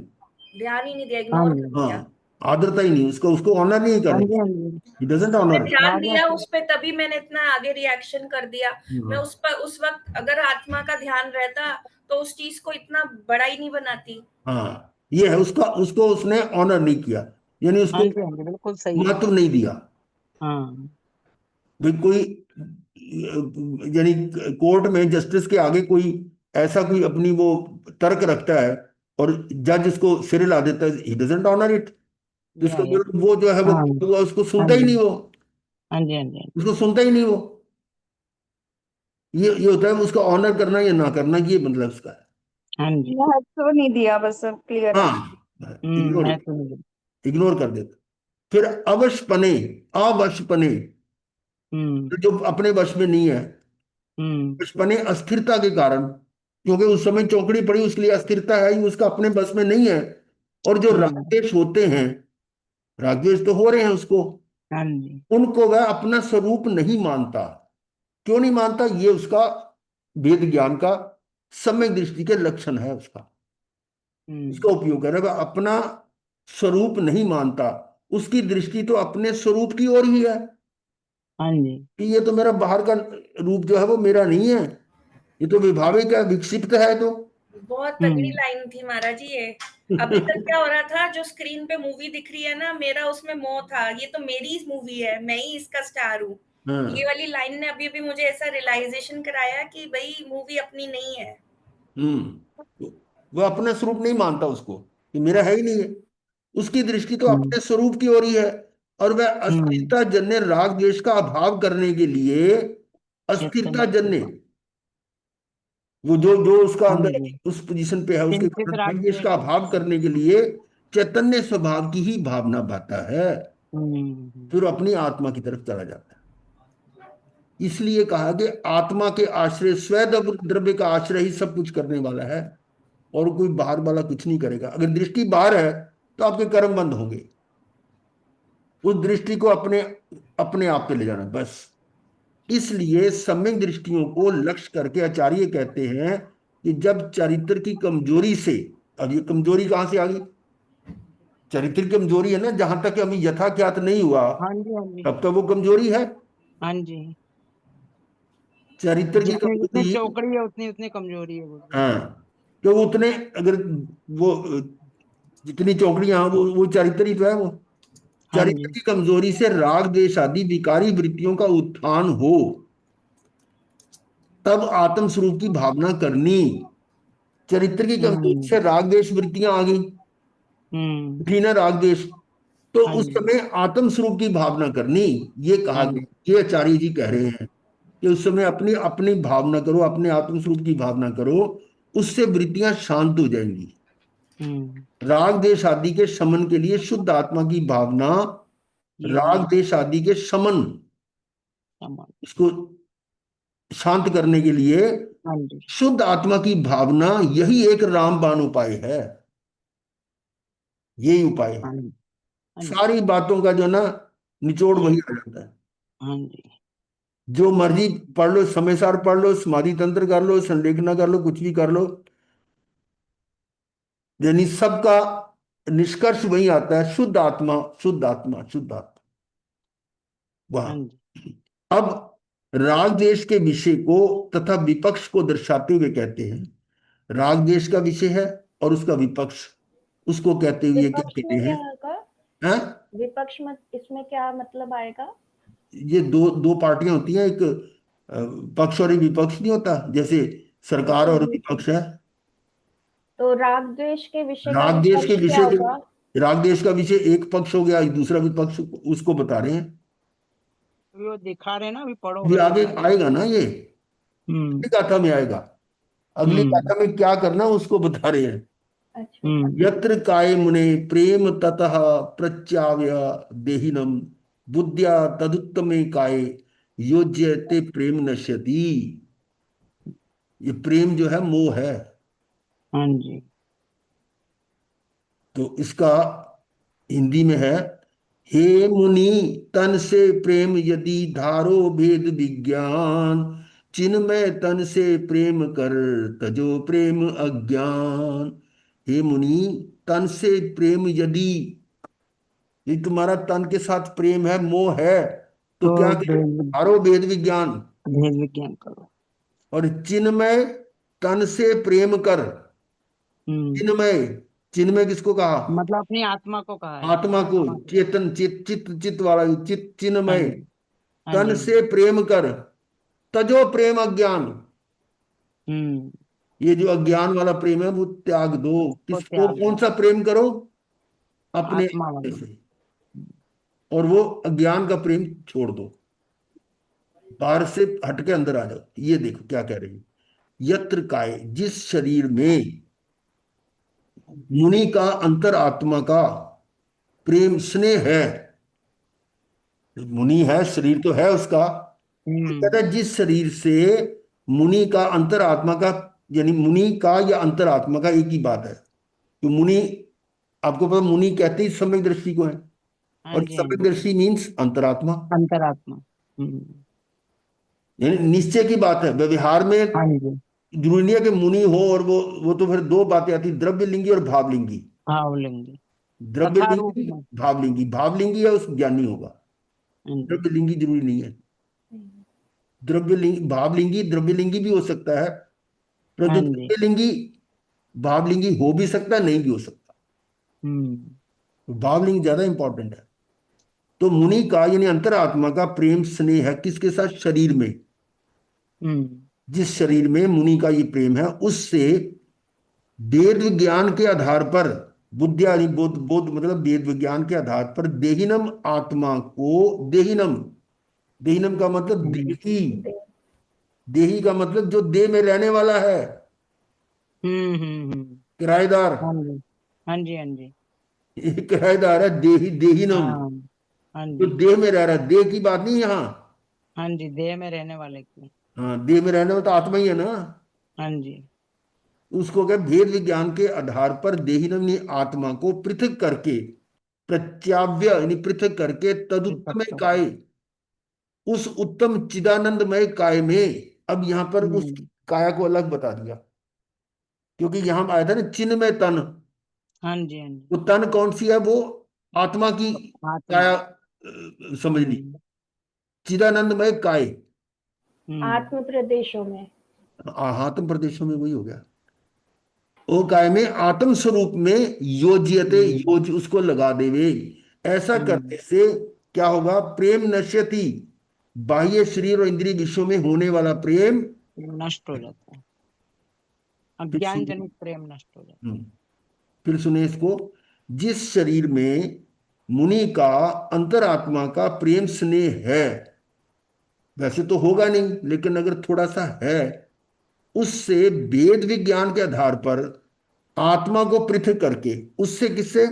ध्यान ही नहीं दिया, हाँ इग्नोर कर जी। दिया। हाँ, आदरता ही नहीं, उसको उसको ऑनर नहीं कर हाँ जी। रहा, हाँ जी। ही डजंट मैंने ऑनर। ध्यान राजा दिया से। उस पे, तभी मैंने इतना आगे रिएक्शन कर दिया। मैं उस पर उस वक्त अगर आत्मा का ध्यान रहता तो उस चीज को इतना बड़ा ही नहीं बनाती। हाँ, ये है उसका, उसको उसने ऑनर नहीं किया, यानी हाँ उसको जी। हाँ जी, बिल्कुल सही है। महत्व नहीं दिया। हाँ। भाई कोई यानी कोर्ट में जस्टिस के आगे कोई ऐसा कोई अपनी वो तर्क रखता है और जज उसको सिरे ला देता है, ही डजंट ऑनर इट, या उसको वो जो है वो हाँ। उसको हाँ सुनता ही जी। नहीं, वो हाँ जी। हाँ जी। उसको सुनता ही नहीं वो। ये होता है उसका ऑनर करना या ना करना, ये मतलब उसका है। हाँ जी। महत्व नहीं दिया, बस अब क्लियर है। हाँ, इग्नोर, महत्व नहीं देता। इग्नोर कर देता। फिर अवशपने, अवशपने, हम्म। जो अपने वश में नहीं है, बचपने अस्थिरता के कारण, क्योंकि उस समय चौकड़ी पड़ी, उसके लिए अस्थिरता है ही, उसका अपने बस में नहीं है। और जो रागद्वेष होते हैं, रागद्वेष तो हो रहे हैं उसको, हाँ जी। उनको वह अपना स्वरूप नहीं मानता। क्यों नहीं मानता? ये उसका वेद ज्ञान का सम्यक दृष्टि के लक्षण है, उसका उसका उपयोग कर रहा है। वह अपना स्वरूप नहीं मानता, उसकी दृष्टि तो अपने स्वरूप की ओर ही है हाँ जी। कि ये तो मेरा बाहर का रूप जो है वो मेरा नहीं है, ये तो विभाविक है, विक्षिप्त है। तो बहुत तगड़ी लाइन थी महाराज जी ये। अभी तक क्या हो रहा था, जो स्क्रीन पे मूवी दिख रही है ना, मेरा उसमें मोह था, ये तो मेरी मूवी है, मैं ही इसका स्टार हूँ। हाँ। ये वाली लाइन ने अभी अभी मुझे ऐसा रियलाइजेशन कराया कि भाई मूवी अपनी नहीं है। वो अपना स्वरूप नहीं मानता उसको, कि मेरा है ही नहीं है। उसकी दृष्टि तो अपने स्वरूप की ओर ही है। और वह अस्थिरता जन्य राग द्वेष का अभाव करने के लिए, अस्थिरता जन्य, वो जो जो उसका हाँ अंदर जी। उस पोजीशन पे है, उसके चिंतित कारण राग राग द्वेष द्वेष का होता अभाव है। करने के लिए चैतन्य स्वभाव की ही भावना पाता है, फिर अपनी आत्मा की तरफ चला जाता है। इसलिए कहा कि आत्मा के आश्रय, स्व द्रव्य का आश्रय ही सब कुछ करने वाला है, और कोई बाहर वाला कुछ नहीं करेगा। अगर दृष्टि बाहर है तो आपके कर्म बंद होंगे। उस दृष्टि को अपने अपने आप पे ले जाना बस। इसलिए सम्यक दृष्टियों को लक्ष्य करके आचार्य कहते हैं कि जब चरित्र की कमजोरी से, अब ये कमजोरी कहां से आ गई? चरित्र की कमजोरी है ना, जहां तक हमें यथा ज्ञात नहीं हुआ हाँ जी। हाँ जी। तब तो वो कमजोरी है। हाँ जी। चरित्र की जितने जितने कमजोरी, चौकड़ी है उतनी उतनी कमजोरी है, बोल रहे। हाँ, तो वो उतने, अगर वो जितनी चौकड़ियां हैं वो चरित्र ही तो है वो। हाँ चरित्र जी। की कमजोरी से राग द्वेष आदि विकारी वृत्तियों का उत्थान हो, तब आत्म स्वरूप की भावना करनी। चरित्र की कमजोरी हम्म। से राग द्वेष वृत्तियां आ गई, हम्म। उठी ना राग द्वेष, तो हाँ उस जी। समय आत्म स्वरूप की भावना करनी। ये कहा हाँ गया, जी। ये आचार्य जी कह रहे हैं कि उस समय अपनी अपनी भावना करो, अपने आत्म स्वरूप की भावना करो, उससे वृत्तियां शांत हो जाएंगी। हम्म। राग द्वेष आदि के शमन के लिए शुद्ध आत्मा की भावना, यही राग द्वेष आदि के शमन, समान। इसको शांत करने के लिए हाँ जी। शुद्ध आत्मा की भावना, यही एक रामबाण उपाय है। यही उपाय है। हाँ जी। हाँ जी। सारी बातों का जो ना निचोड़ वही आ जाता है। हाँ जी। जो मर्जी पढ़ लो, समय सार पढ़ लो, समाधि तंत्र कर लो, संलेखना कर लो, कुछ भी कर लो, यानी सबका निष्कर्ष वही आता है, शुद्ध आत्मा, शुद्ध आत्मा, शुद्ध आत्मा। हाँ वाह। जी। अब राग देश के विषय को तथा विपक्ष को दर्शाते हुए कहते हैं, राग देश का विषय है और उसका विपक्ष, उसको कहते हुए क्या विपक्ष कहते में क्या हैं? आएगा? हैं? विपक्ष में इसमें क्या मतलब आएगा? ये दो दो पार्टियां होती हैं, एक पक्ष और एक विपक्ष नहीं होता, जैसे सरकार और विपक्ष है। तो राग द्वेष के विषय का राग देश के विपक्ष क्या विषय होगा? राग देश का विषय एक पक्ष हो गया, एक दूसरा विपक्ष, उसको बता रहे हैं। अभी वो दिखा रहे हैं ना, अभी पढ़ो ये मैं आगे बता रहा आएगा ना, ये हूँ। अगली गाथा में आएगा। अगली गाथा में क्या करना उसको बता रहे हैं। अच्छा। यत्र काय मुने प्रेम ततः प्रच्याव्य देहिनम बुद्ध्या तदुत्तमे काय योज्यते प्रेम नश्यति। ये प्रेम जो है मोह है। हाँ जी। तो इसका हिंदी में है, हे मुनि तन से प्रेम यदि धारो भेद विज्ञान, चिन्मय तन से प्रेम कर तजो प्रेम अज्ञान। हे मुनि, तन से प्रेम यदि, ये तुम्हारा तन के साथ प्रेम है, मोह है, तो तो क्या करो? धारो भेद विज्ञान। भेद विज्ञान करो। और चिन्मय तन से प्रेम कर। चिन्मय, चिन्मय किसको कहा? मतलब अपनी आत्मा को कहा है, आत्मा को, आत्मा को। चेतन, चित चित चित वाला चित, हाँ चिन्मय। जी। हाँ तन जी। से प्रेम कर, तजो प्रेम अज्ञान। हम्म। ये जो अज्ञान वाला प्रेम है वो त्याग दो। उसको किसको, त्याग कौन दो। सा प्रेम करो? अपने आत्मा आप वाला। से। और वो अज्ञान का प्रेम छोड़ दो, बाहर से हट के अंदर आ जाओ। ये देखो क्या कह रही है, यत्र काय, जिस शरीर में मुनि का अंतर आत्मा का प्रेम स्नेह है, मुनि है, शरीर तो है उसका, ये कहता है जिस शरीर से मुनि का अंतरात्मा का, यानी मुनि का या अंतरात्मा का एक ही बात है। तो मुनि, आपको पता मुनि कहते ही सम्यक दृष्टि को है, हाँ और जी, हाँ सम्यक जी। दृष्टि मीन्स अंतरात्मा, अंतरात्मा। यानी निश्चय की बात है। व्यवहार में हाँ जी। जरूरी नहीं है कि मुनि हो, और वो तो फिर दो बातें आती, द्रव्य लिंगी और भावलिंगी। भावलिंगी। द्रव्य कथा रूप लिंगी, में। भावलिंगी, भावलिंगी है उस ज्ञानी होगा, हाँ जी। द्रव्य लिंगी जरूरी नहीं है। द्रव्य लिंगी, भावलिंगी द्रव्यलिंगी भी हो सकता है, हाँ परंतु जी। द्रव्यलिंगी भावलिंगी हो भी सकता है, नहीं भी हो सकता। हम्म। तो भावलिंग ज्यादा इंपॉर्टेंट है। तो मुनि का यानी अंतरात्मा का प्रेम स्नेह है किसके साथ? शरीर में। हम्म। जिस शरीर में मुनि का ये प्रेम है, उससे वेद विज्ञान के आधार पर, बुद्धिया यानी बोध, बोध मतलब वेद विज्ञान के आधार पर देहिनम आत्मा को, देहिनम, देहिनम का मतलब देही, देही का मतलब जो देह में रहने वाला है, हम्म। किराएदार। हाँ जी, हाँ जी, हाँ जी। ये किराएदार है, देही, देहिनम, हाँ। हाँ जो जी, देह में रह रहा है। देह की बात नहीं यहाँ। हाँ जी, देह में रहने वाले की। हाँ, देह में रहने वाला तो आत्मा ही है ना। हाँ जी। उसको क्या, भेद विज्ञान के आधार पर देहिनम यानी आत्मा को पृथक करके, प्रत्याव्य यानी पृथक करके, पृथक तदुत्तमय करके। काय, उस उत्तम चिदानंदमय काय में, अब यहां पर उस हम्म। काया को अलग बता दिया, क्योंकि यहां आया था ना चिन्ह में तन। हाँ जी, हाँ जी। वो तन कौन सी है? वो आत्मा की आत्मा। काया, समझ ली, हम्म। चिदानंदमय काय। हम्म। आत्म प्रदेशों में। आत्म प्रदेशों में वही हो गया। ओ काय में आत्म स्वरूप में योज्यते, हम्म। योज उसको लगा देवे। ऐसा हम्म। करने से क्या होगा? प्रेम नश्यति, बाह्य शरीर और इंद्रिय विषयों में होने वाला प्रेम। नष्ट हो जाता है। फिर अज्ञान सुनिए, जनित प्रेम नष्ट हो जाता हम्म, फिर सुनिए इसको। जिस शरीर में मुनि का अंतरात्मा का प्रेम स्नेह है, वैसे तो होगा नहीं, लेकिन अगर थोड़ा सा है, उससे वेद विज्ञान के आधार पर आत्मा को पृथक करके, उससे, किससे?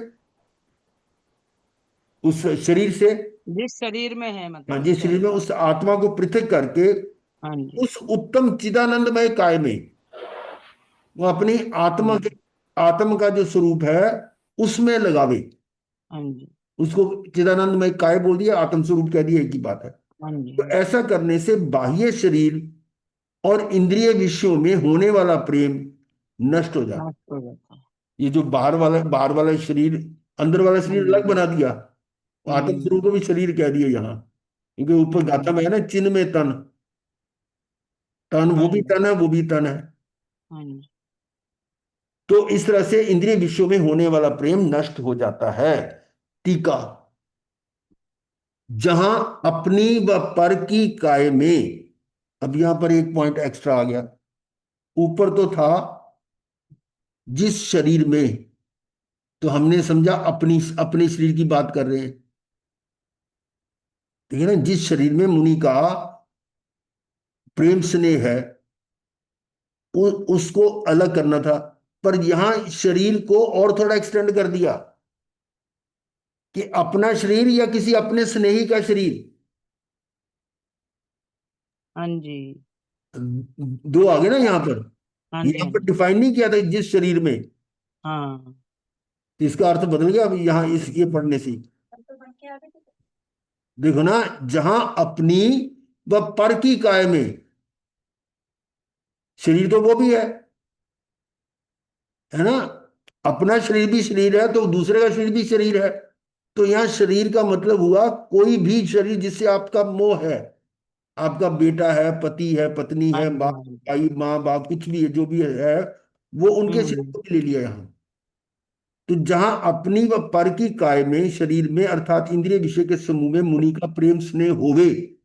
उस शरीर से। है। जिस शरीर में है हाँ, मतलब जिस उससे शरीर में, अलग। उस आत्मा को पृथक करके हाँ जी। उस उत्तम चिदानंदमय काय में, वो अपनी आत्मा हम्म। के, आत्मा का जो स्वरूप है उसमें लगावे। हाँ जी, उसको चिदानंदमय काय बोल दिया, आत्म स्वरूप कह दिया, एक ही बात है। हाँ जी। तो ऐसा करने से बाह्य शरीर और इंद्रिय विषयों में होने वाला प्रेम नष्ट हो जाता। नष्ट हो जाता है। ये जो बाहर वाला शरीर, अंदर वाला हाँ शरीर अलग जी। बना दिया, आत्म स्वरूप हम्म। को भी शरीर कह दिया यहाँ, क्योंकि ऊपर गाथा में है ना, चिन्ह में तन, तन हाँ वो भी जी, तन है, वो भी तन है। हाँ जी। तो इस तरह से इंद्रिय विषयों में होने वाला प्रेम नष्ट हो जाता है। टीका, जहां अपनी व पर की काय में, अब यहां पर एक पॉइंट एक्स्ट्रा आ गया। ऊपर तो था जिस शरीर में, तो हमने समझा अपनी, अपने शरीर की बात कर रहे हैं, ठीक है ना। जिस शरीर में मुनि का प्रेम स्नेह है, उसको अलग करना था। पर यहां शरीर को और थोड़ा एक्सटेंड कर दिया, कि अपना शरीर या किसी अपने स्नेही का शरीर। हाँ जी, दो आ गए ना यहाँ पर। हाँ जी। यहाँ हाँ पर जी। डिफाइन नहीं किया था जिस शरीर में, हाँ। तो इसका अर्थ बदल गया अब यहाँ इस ये पढ़ने से। देखो ना, जहां अपनी व पर की काय में, शरीर तो वो भी है ना। अपना शरीर भी शरीर है, तो दूसरे का शरीर भी शरीर है। तो यहाँ शरीर का मतलब हुआ कोई भी शरीर जिससे आपका मोह है। आपका बेटा है, पति है, पत्नी हाँ है, जी, बाप, हाँ जी। भाई, माँ बाप, कुछ भी है, जो भी है, वो उनके शरीर हम्म। को भी ले लिया यहाँ। तो जहां अपनी व पर की काय में, शरीर में अर्थात इंद्रिय विषय के समूह में मुनि का प्रेम स्नेह होवे,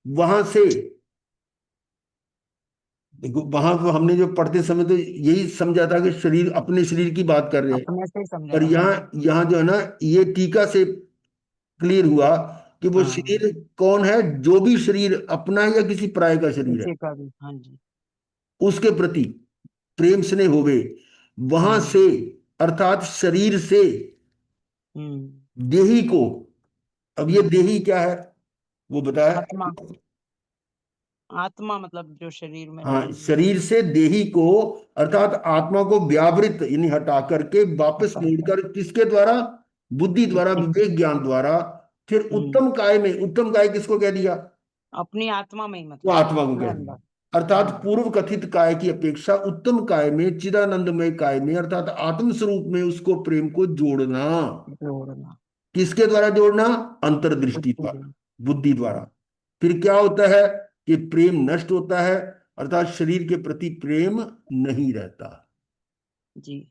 वहां से, देखो वहां तो हमने जो पढ़ते समय तो यही समझा था कि शरीर, अपने शरीर की बात कर रहे हैं। अपने से ही समझा पर था। हाँ यहाँ, जी। यहाँ जो है ना, ये टीका से क्लियर हुआ कि वो हाँ, शरीर कौन है? जो भी शरीर अपना है या किसी पराये का शरीर है, किसी का भी। हाँ जी। उसके प्रति प्रेम स्नेह होवे। वहां हम्म। से, अर्थात शरीर से हम्म। देही को, अब ये हम्म। देही क्या है वो बताया। आत्मा। आत्मा मतलब जो शरीर में हाँ, रहती है। शरीर से देही को अर्थात आत्मा को व्यावृत यानी हटा करके वापस मोड़कर किसके द्वारा? बुद्धि द्वारा, विवेक ज्ञान द्वारा। फिर उत्तम काय में, उत्तम काय किसको कह दिया? अपनी आत्मा में ही वो मतलब आत्मा को अपने कह अंदर। दिया। अर्थात पूर्व कथित काय की अपेक्षा उत्तम काय में, चिदानंदमय काय में अर्थात आत्म स्वरूप में उसको प्रेम को जोड़ना। जोड़ना। किसके द्वारा जोड़ना? अंतर्दृष्टि द्वारा, बुद्धि द्वारा। फिर क्या होता है कि प्रेम नष्ट होता है, अर्थात शरीर के प्रति प्रेम नहीं रहता। जी,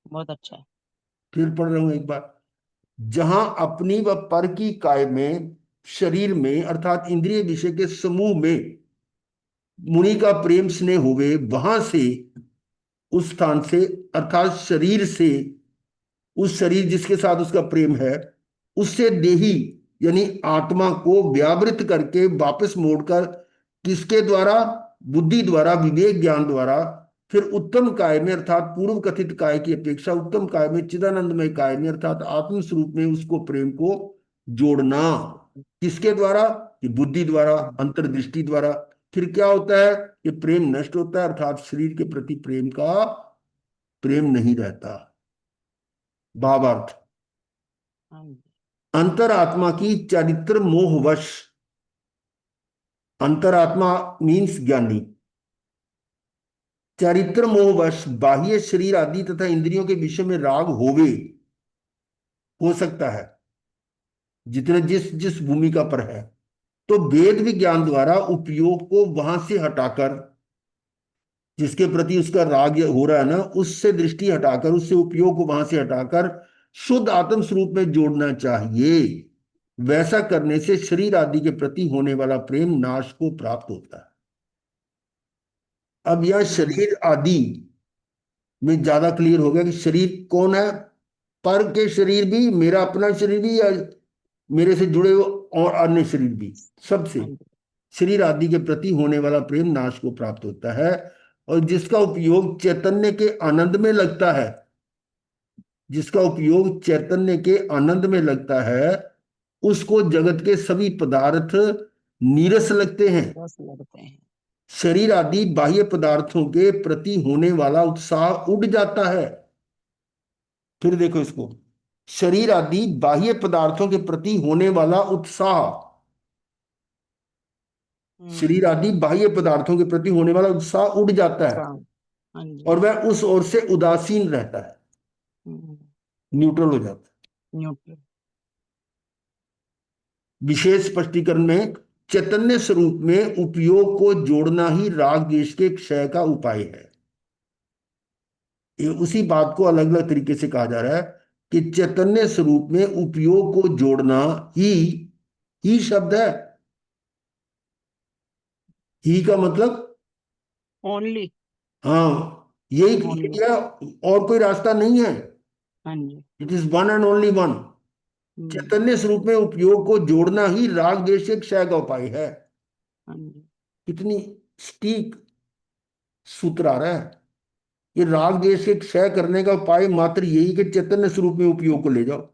बहुत अच्छा है। फिर पढ़ रहा हूं एक बार। जहां अपनी व पर की काय में, शरीर में अर्थात इंद्रिय विषय के समूह में मुनि का प्रेम स्नेह होवे, वहां से, उस स्थान से अर्थात शरीर से, उस शरीर जिसके साथ उसका प्रेम है, उससे देही यानी आत्मा को व्यावृत करके वापस मोड़कर किसके द्वारा? बुद्धि द्वारा, विवेक ज्ञान द्वारा। फिर उत्तम काय में अर्थात पूर्व कथित काय की अपेक्षा उत्तम काय में, चिदानंदमय काय में अर्थात आत्म स्वरूप में उसको प्रेम को जोड़ना। किसके द्वारा? कि बुद्धि द्वारा, अंतर्दृष्टि द्वारा। फिर क्या होता है कि प्रेम नष्ट होता है, अर्थात शरीर के प्रति प्रेम का प्रेम नहीं रहता। भावार्थ, हाँ जी। अंतरात्मा की चरित्र मोहवश, अंतरात्मा मीन्स ज्ञानी, चरित्र मोहवश बाह्य शरीर आदि तथा इंद्रियों के विषय में राग होवे, हो सकता है जितने जिस जिस भूमिका पर है, तो वेद विज्ञान द्वारा उपयोग को वहां से हटाकर, जिसके प्रति उसका राग हो रहा है ना, उससे दृष्टि हटाकर, उससे उपयोग को वहां से हटाकर शुद्ध आत्म स्वरूप में जोड़ना चाहिए। वैसा करने से शरीर आदि के प्रति होने वाला प्रेम नाश को प्राप्त होता है। अब यह शरीर आदि में ज्यादा क्लियर हो गया कि शरीर कौन है? पर के शरीर भी, मेरा अपना शरीर भी, या मेरे से जुड़े हुए और अन्य शरीर भी, सबसे हाँ जी। शरीर आदि के प्रति होने वाला प्रेम नाश को प्राप्त होता है। और जिसका उपयोग चैतन्य के आनंद में लगता है, जिसका उपयोग चैतन्य के आनंद में लगता है, उसको जगत के सभी पदार्थ नीरस लगते हैं। रस लगते हैं। शरीर आदि बाह्य पदार्थों के प्रति होने वाला उत्साह उड़ जाता है। फिर देखो इसको, शरीर आदि बाह्य पदार्थों के प्रति होने वाला उत्साह, शरीर आदि बाह्य पदार्थों के प्रति होने वाला उत्साह उड़ जाता है हाँ जी। और वह उस ओर से उदासीन रहता है, न्यूट्रल हो जाता है। न्यूट्रल। विशेष स्पष्टीकरण में चैतन्य स्वरूप में उपयोग को जोड़ना ही राग द्वेष के क्षय का उपाय है। ये उसी बात को अलग अलग तरीके से कहा जा रहा है कि चैतन्य स्वरूप में उपयोग को जोड़ना ही शब्द है। ही का मतलब ओनली। हाँ, यही Only. है, और कोई रास्ता नहीं है। हाँ जी। It is one and only one. चैतन्य स्वरूप में उपयोग को जोड़ना ही राग द्वेष के क्षय का उपाय है। हाँ जी। कितनी सटीक सूत्र आ रहा है। ये राग द्वेष के क्षय करने का उपाय मात्र यही कि चैतन्य स्वरूप में उपयोग को ले जाओ,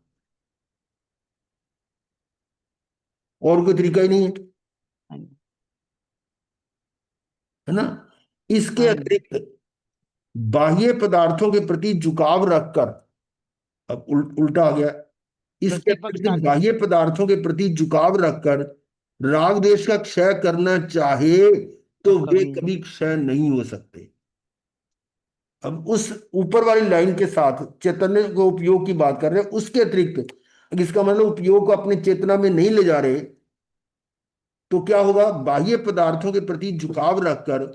और कोई तरीका ही नहीं है, हाँ जी। है ना। इसके हाँ जी। अतिरिक्त बाह्य पदार्थों के प्रति झुकाव रखकर, अब उल्टा आ गया, इसके प्रतिपक्ष आ अतिरिक्त गया। बाह्य पदार्थों के प्रति झुकाव रखकर राग द्वेष का क्षय करना चाहे तो वे कभी क्षय नहीं हो सकते। अब उस ऊपर वाली लाइन के साथ चैतन्य को उपयोग की बात कर रहे हैं, उसके अतिरिक्त इसका मतलब उपयोग को अपनी चेतना में नहीं ले जा रहे, तो क्या होगा? बाह्य पदार्थों के प्रति झुकाव रखकर,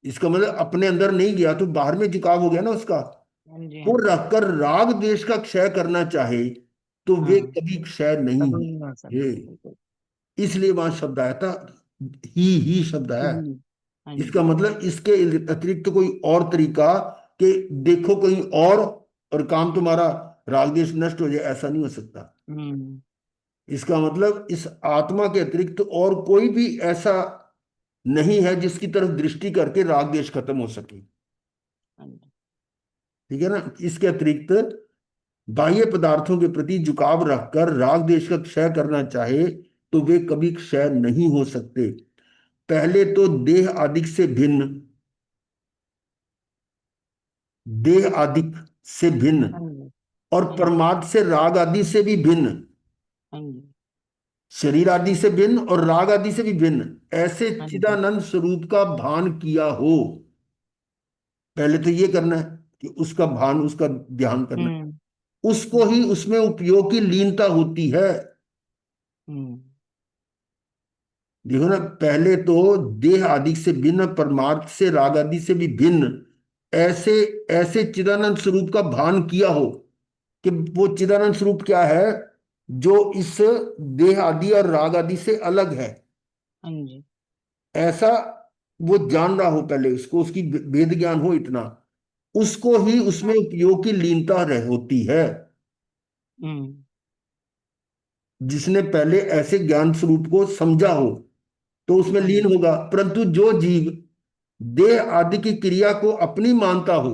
इसका मतलब अपने अंदर नहीं गया तो बाहर में झुकाव हो गया ना उसका, हाँ जी। वो रखकर राग द्वेष का क्षय करना चाहे तो वे हाँ। कभी क्षय नहीं कभी नहीं हो सकते। होंगे। इसलिए वहां शब्द आया था, ही शब्द आया है। हाँ जी। इसका मतलब इसके अतिरिक्त कोई और तरीका कि देखो कहीं और काम तुम्हारा राग द्वेष नष्ट हो जाए, ऐसा नहीं हो सकता। इसका मतलब इस आत्मा के अतिरिक्त और कोई भी ऐसा नहीं है जिसकी तरफ दृष्टि करके राग द्वेष खत्म हो सके। हाँ जी। ठीक है ना। इसके अतिरिक्त बाह्य पदार्थों के प्रति झुकाव रखकर राग द्वेष का क्षय करना चाहे तो वे कभी क्षय नहीं हो सकते। पहले तो देह आदिक से भिन्न, देह आदिक से भिन्न, हाँ जी। और परमार्थ से राग आदि से भी भिन्न, हाँ जी। शरीर आदि से भिन्न और राग आदि से भी भिन्न, ऐसे हाँ जी। चिदानंद स्वरूप का भान किया हो। पहले तो ये करना है कि उसका भान, उसका ध्यान करना है। हम्म। उसको ही उसमें उपयोग की लीनता होती है। हम्म। देखो ना, पहले तो देह आदि से भिन्न, परमार्थ से राग आदि से भी भिन्न, ऐसे ऐसे चिदानंद स्वरूप का भान किया हो कि वो चिदानंद स्वरूप क्या है, जो इस देह आदि और राग आदि से अलग है। हाँ जी। ऐसा वो जान रहा हो, पहले उसको उसकी वेद ज्ञान हो इतना, उसको ही उसमें उपयोग की लीनता रह होती है। हम्म। जिसने पहले ऐसे ज्ञान स्वरूप को समझा हो तो उसमें हाँ लीन जी। होगा। परंतु जो जीव देह आदि की क्रिया को अपनी मानता हो,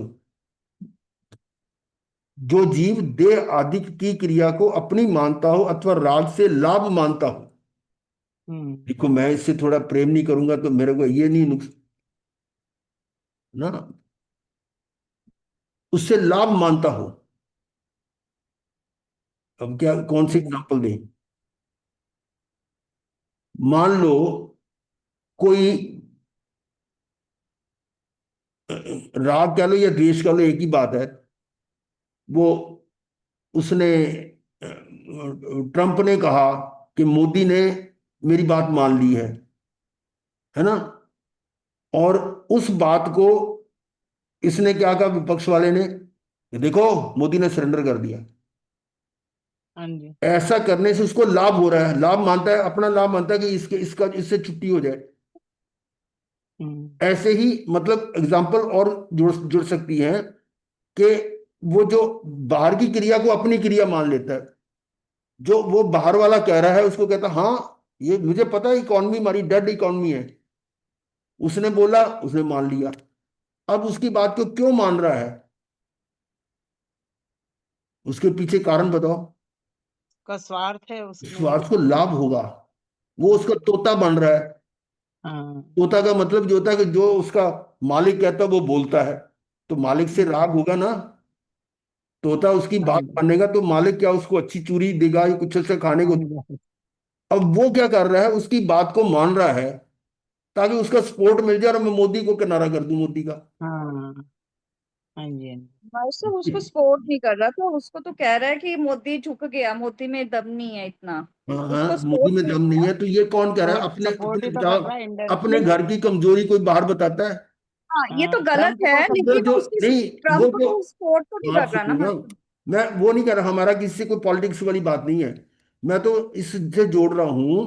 जो जीव देह आदि की क्रिया को अपनी मानता हो अथवा राग से लाभ मानता हो, हम्म। देखो मैं इससे थोड़ा प्रेम नहीं करूंगा तो मेरे को ये नहीं नुकसान ना, उससे लाभ मानता हो। अब क्या, कौन सी हम्म। एग्जांपल दें? मान लो कोई राग कह लो या द्वेष कह लो, एक ही बात है। वो उसने ट्रंप ने कहा कि मोदी ने मेरी बात मान ली है ना, और उस बात को इसने क्या कहा विपक्ष वाले ने कि देखो मोदी ने सरेंडर कर दिया। हाँ जी। ऐसा करने से उसको लाभ हो रहा है, लाभ मानता है, अपना लाभ मानता है कि इसके इसका इससे छुट्टी हो जाए। हम्म। ऐसे ही मतलब एग्जाम्पल और जुड़ जुड़ सकती है कि वो जो बाहर की क्रिया को अपनी क्रिया मान लेता है, जो वो बाहर वाला कह रहा है उसको कहता है, हाँ ये मुझे पता है, इकॉनमी हमारी डेड इकॉनमी है, उसने बोला, उसने मान लिया। अब उसकी बात को क्यों मान रहा है, उसके पीछे कारण बताओ। का स्वार्थ है उसमें। स्वार्थ को लाभ होगा, वो उसका हाँ। तोता बन रहा है। हाँ। तोता का मतलब जो होता है कि जो उसका मालिक कहता है वो बोलता है, तो मालिक से राग होगा ना। तोता उसकी हाँ बात जी। मानेगा तो मालिक क्या उसको अच्छी चूरी देगा या कुछ ऐसा खाने हाँ को। जी। अब वो क्या कर रहा है, उसकी बात को मान रहा है ताकि उसका सपोर्ट मिल जाए और मैं मोदी को किनारा कर दूं, मोदी का। हाँ। हाँ जी। हाँ जी। भाई साहब उसको सपोर्ट नहीं कर रहा था, उसको तो कह रहा है कि मोदी झुक गया, मोदी में दम नहीं है इतना। हाँ उसको हाँ, मोदी सपोर्ट में नहीं दम नहीं किया। है तो ये कौन कह रहा है? सपोर्ट अपने सपोर्ट अपने ही तो बताओ, कर रहा है अपने इनडायरेक्टली। घर की कमजोरी कोई बाहर बताता है? हाँ, ये तो गलत ट्रम्प को है, तो लेकिन जो उसकी नहीं, वो ट्रम्प तो को सपोर्ट तो नहीं बात कर रहा ना सुनो ना, मतलब। मैं वो नहीं कह रहा, हमारा किसी से कोई पॉलिटिक्स वाली बात नहीं है। मैं तो इससे जोड़ रहा हूं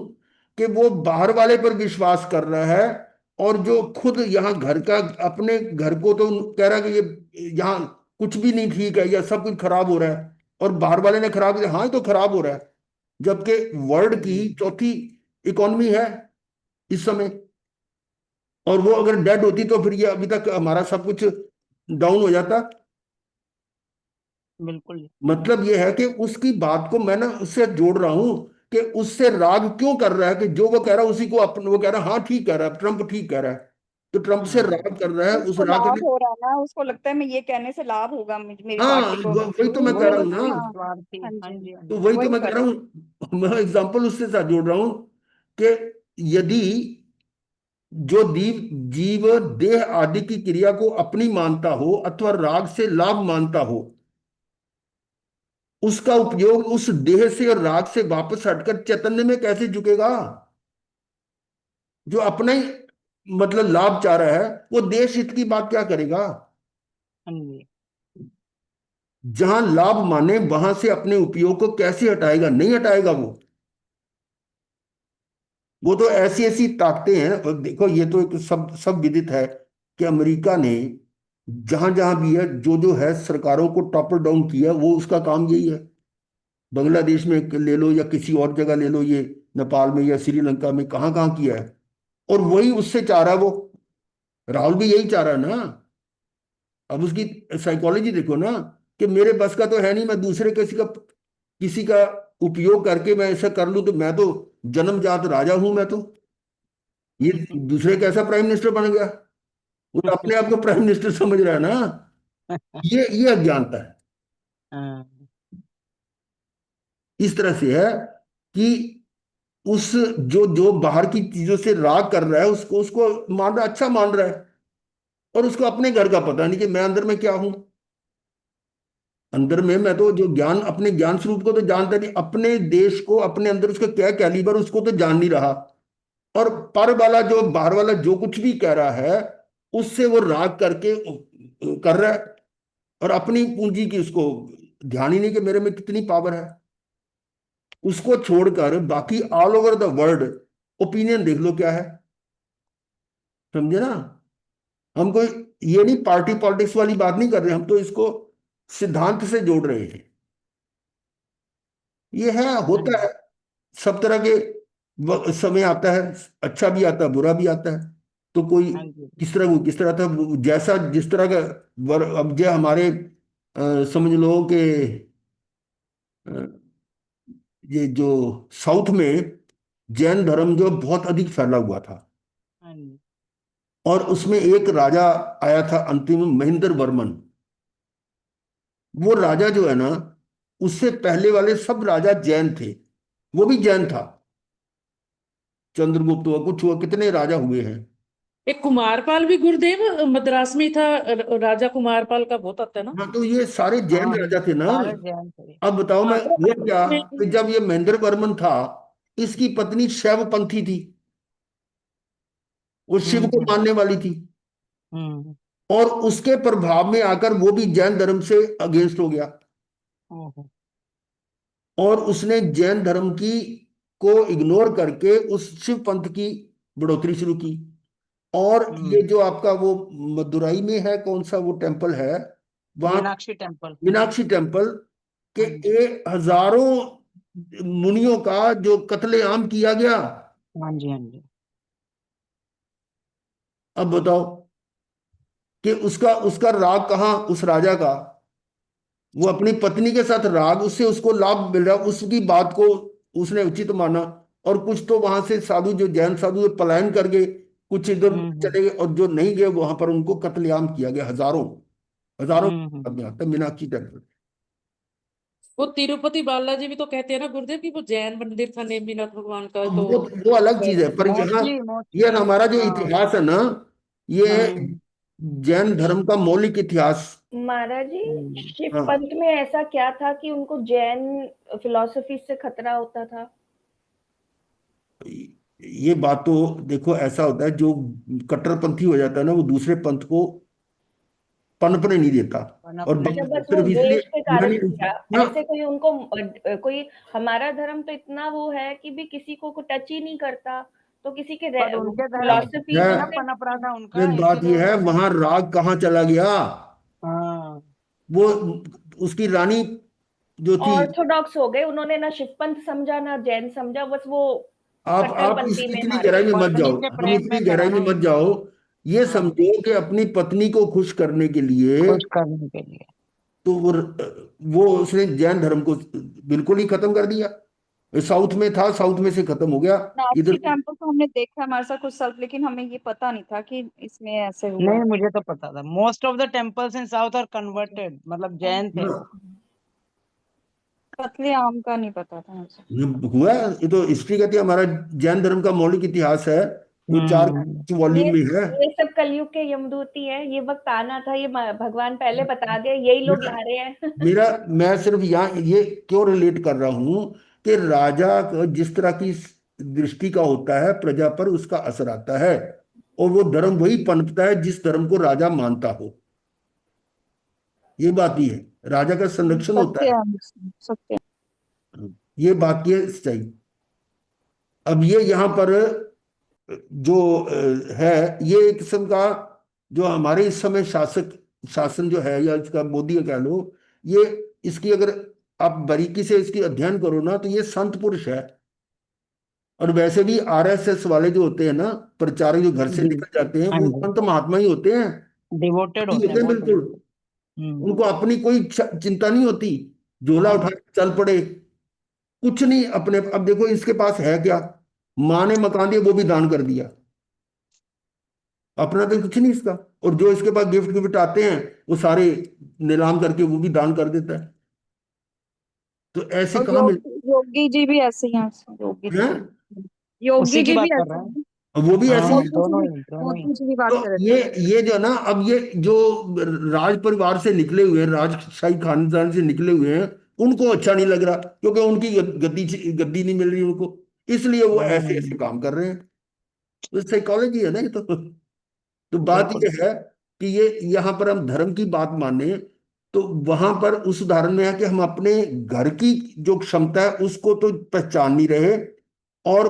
कि वो बाहर वाले पर विश्वास कर रहा है, और जो खुद यहाँ घर का, अपने घर को तो कह रहा है कि ये यहाँ कुछ भी नहीं ठीक है या सब कुछ खराब हो रहा है, और बाहर वाले ने खराब किया, हाँ ये तो खराब हो रहा है, जबकि वर्ल्ड की चौथी इकोनॉमी है इस समय। और वो अगर डेड होती तो फिर ये अभी तक हमारा सब कुछ डाउन हो जाता। बिल्कुल। मतलब ये है कि उसकी बात को मैं ना उससे जोड़ रहा हूं कि उससे राग क्यों कर रहा है, कि जो वो कह रहा है उसी को अपन, वो कह रहा है हाँ ठीक कह रहा है, ट्रंप ठीक कह रहा है, तो ट्रंप से हाँ। राग कर रहा है, उस उसको राग लाभ करने। हो रहा है ना, उसको लगता है मैं ये कहने से लाभ होगा मेरी हाँ पार्टी को। वही तो मैं कह वही रहा हूँ तो ना, हाँ। स्वार्थी। हाँ हाँ जी, जी। हाँ तो जी। वही तो वही मैं कह कर रहा रहा है। हूँ, मैं एग्जाम्पल उससे साथ जोड़ रहा हूँ कि यदि जो जीव जीव देह आदि की क्रिया को अपनी मानता हो अथवा राग से लाभ मानता हो, उसका उपयोग उस देह से और राग से वापस हटकर चैतन्य में कैसे झुकेगा? जो अपना ही मतलब लाभ चाह रहा है, वो देश हित की बात क्या करेगा? हाँ जी। जहां लाभ माने वहां से अपने उपयोग को कैसे हटाएगा? नहीं हटाएगा वो तो ऐसी ऐसी ताकतें हैं। और देखो ये तो एक सब सब विदित है कि अमेरिका ने जहां जहां भी है, जो जो है सरकारों को टॉपर डाउन किया, वो उसका काम यही है। बांग्लादेश में ले लो या किसी और जगह ले लो, ये नेपाल में या श्रीलंका में, कहाँ कहाँ किया है। और वही उससे चाह रहा है वो, राहुल भी यही चाह रहा है ना। अब उसकी साइकोलॉजी देखो ना, कि मेरे बस का तो है नहीं, मैं दूसरे किसी का उपयोग करके मैं ऐसा कर लूं, तो मैं तो जन्मजात राजा हूं मैं तो। ये दूसरे कैसा प्राइम मिनिस्टर बन गया, वो तो अपने आप को प्राइम मिनिस्टर समझ रहा है ना। ये अज्ञानता है। हाँ, इस तरह से है कि उस जो जो बाहर की चीजों से राग कर रहा है उसको उसको मान रहा, अच्छा मान रहा है, और उसको अपने घर का पता नहीं कि मैं अंदर में क्या हूं। अंदर में मैं तो जो ज्ञान, अपने ज्ञान स्वरूप को तो जानता नहीं, अपने देश को, अपने अंदर उसका क्या कैलिबर उसको तो जान नहीं रहा। और पर वाला जो बाहर वाला जो कुछ भी कह रहा है उससे वो राग करके कर रहा है, और अपनी पूंजी की उसको ध्यान ही नहीं कि मेरे में कितनी पावर है। उसको छोड़कर बाकी all over the world opinion देख लो क्या है। समझे ना। हम कोई ये नहीं पार्टी पॉलिटिक्स वाली बात नहीं कर रहे, हम तो इसको सिद्धांत से जोड़ रहे हैं। ये है, हाँ होता जी, है। सब तरह के समय आता है, अच्छा भी आता है, बुरा भी आता है। तो कोई हाँ जी, किस तरह था, जैसा जिस तरह का अब जो हमारे समझ लो कि अ, ये जो साउथ में जैन धर्म जो बहुत अधिक फैला हुआ था, हाँ जी। और उसमें एक राजा आया था अंतिम, महेंद्र वर्मन। वो राजा जो है ना, उससे पहले वाले सब राजा जैन थे, वो भी जैन था। चंद्रगुप्त हुआ, कुछ हुआ, कितने राजा हुए हैं। एक कुमारपाल भी गुरुदेव मद्रास में ही था, राजा कुमारपाल का बहुत आता है ना। हाँ, तो ये सारे जैन हाँ, राजा थे ना। सारे जैन थे। अब बताओ, मैं हाँ हुआ क्या में- कि जब ये महेंद्र वर्मन था, इसकी पत्नी शैवपंथी थी, वो शिव को हम्म, मानने वाली थी, हम्म, और उसके प्रभाव में आकर वो भी जैन धर्म से अगेंस्ट हो गया, ओहो, और उसने जैन धर्म की को इग्नोर करके उस शिव पंथ की बढ़ोतरी शुरू की। और ये हम्म। जो आपका वो मदुराई में है, कौन सा वो टेम्पल है वहां, मीनाक्षी टेम्पल। मीनाक्षी टेम्पल के हाँ जी, हजारों मुनियों का जो कत्लेआम किया गया। हाँ जी, हाँ जी। अब बताओ कि उसका उसका राग कहाँ, उस राजा का, वो अपनी पत्नी के साथ राग, उससे उसको लाभ मिल रहा, उसकी बात को उसने उचित माना। और कुछ तो वहां से साधु, जो जैन साधु, वो पलायन कर गए, कुछ इधर हम्म, चले गए, और जो नहीं गए वहां पर उनको कत्लेआम किया गया, हजारों हजारों। अब हम्म। यहाँ तक मीनाक्षी टेम्पल। वो तिरुपति बालाजी भी तो कहते हैं ना गुरुदेव कि वो जैन मंदिर था नेमिनाथ भगवान का, तो वो अलग चीज है, पर यहाँ मोस्टली ये मोस्टली हमारा जो हाँ। इतिहास है ना, ये हम्म, जैन धर्म का मौलिक इतिहास। महाराज जी, हम्म। शिव हाँ, पंथ में ऐसा क्या था कि उनको जैन फिलॉसफी से खतरा होता था? ये बात तो देखो, ऐसा होता है जो कट्टरपंथी हो जाता है ना, वो दूसरे पंथ को पनपने नहीं देता। और पनपने अच्छा, नहीं बस वो सिर्फ देते। इसलिए देश के कारण यानी क्या? ना, ऐसे कोई उनको कोई हमारा धर्म तो इतना वो है कि भी किसी को टच ही नहीं करता, तो किसी के पर उनके धर्म फिलॉसफी है, में ना जिसने पनप रहा था उनका, फिर बात इसीलिए ये है, उन्होंने। वहां राग कहाँ चला गया। हाँ, वो उसकी रानी जो थी, ऑर्थोडॉक्स हो गए, उन्होंने ना शिव पंथ समझा ना जैन समझा, बस वो आप कट्टरपंथी इसकी में इतनी हार गहराई गए। में मत पत्नी जाओ, के हम प्रेम इतनी में पड़ा गहराई ना में मत उनको। जाओ। ये हाँ, समझो कि अपनी पत्नी को खुश करने के लिए, खुश करने के लिए। तो वो उसने जैन धर्म को बिल्कुल ही खत्म कर दिया। साउथ में था, साउथ में से खत्म हो गया मीनाक्षी इधर। टेम्पल तो हमने देखा है हमारे साथ कुछ साल, लेकिन हमें ये पता नहीं था कि इसमें ऐसे हुआ नहीं, है। मुझे तो पता था most of the temples in south are converted, मतलब जैन थे वो। कत्ले आम का नहीं पता था मुझे। ये हुआ है, ये तो हिस्ट्री कहती है, हमारा जैन धर्म का मौलिक इतिहास है, वो चार हम्म, ये वॉल्यूम में है। ये सब कलयुग के यमदूती है, ये वक्त आना था, ये भगवान पहले बता दे, यही लोग ला रहे हैं। मेरा मैं सिर्फ यहाँ ये क्यों रिलेट कर रहा हूं कि राजा का जिस तरह की दृष्टि का होता है, प्रजा पर उसका असर आता है, और वो धर्म वही पनपता है जिस धर्म को राजा मानता हो। ये बात भी है, राजा का संरक्षण होता सत्य है। है, सत्य। ये बात की है सच्चाई। अब ये यहाँ पर जो है, ये एक किस्म का जो हमारे इस समय शासन जो है, या इसका मोदी कह लो, ये इसकी अगर आप बारीकी से इसकी अध्ययन करो ना, तो ये संत पुरुष है। और वैसे भी आरएसएस वाले जो होते हैं ना, प्रचारक जो घर से जी, निकल जाते हैं, हाँ वो जी, संत महात्मा ही होते हैं। डिवोटेड नहीं होते हैं होते बहुत बिल्कुल। डिवोटेड। हम्म, उनको अपनी कोई चिंता नहीं होती, झोला हाँ उठा जी, के चल पड़े, कुछ नहीं अपने। अब देखो इसके पास है क्या, माँ ने मकान दिया वो भी दान कर दिया, अपना तो कुछ नहीं इसका। और जो इसके पास गिफ्ट गिफ्ट आते हैं वो सारे नीलाम करके वो भी दान कर देता है। तो ऐसे और कहाँ मिल योगी जी भी ऐसे ही हैं, योगी हैं? योगी उसी की जी बात भी कर ऐसे रहे हैं। हैं। और वो भी ऐसे ही हाँ, है। दोनों ही। मोदी जी की बात तो कर रहे थे। ये जो ना, अब ये जो राज परिवार से निकले हुए हैं, राजशाही खानदान से निकले हुए हैं, उनको अच्छा नहीं लग रहा, क्योंकि उनकी गद्दी गद्दी नहीं मिल रही उनको, इसलिए वो ऐसे ऐसे काम कर रहे हैं। तो साइकोलॉजी है ना ये तो बात बिल्कुल। ये है कि ये यहाँ पर हम धर्म की बात माने, तो वहां पर उस उदाहरण में है कि हम अपने घर की जो क्षमता है उसको तो पहचान नहीं रहे, और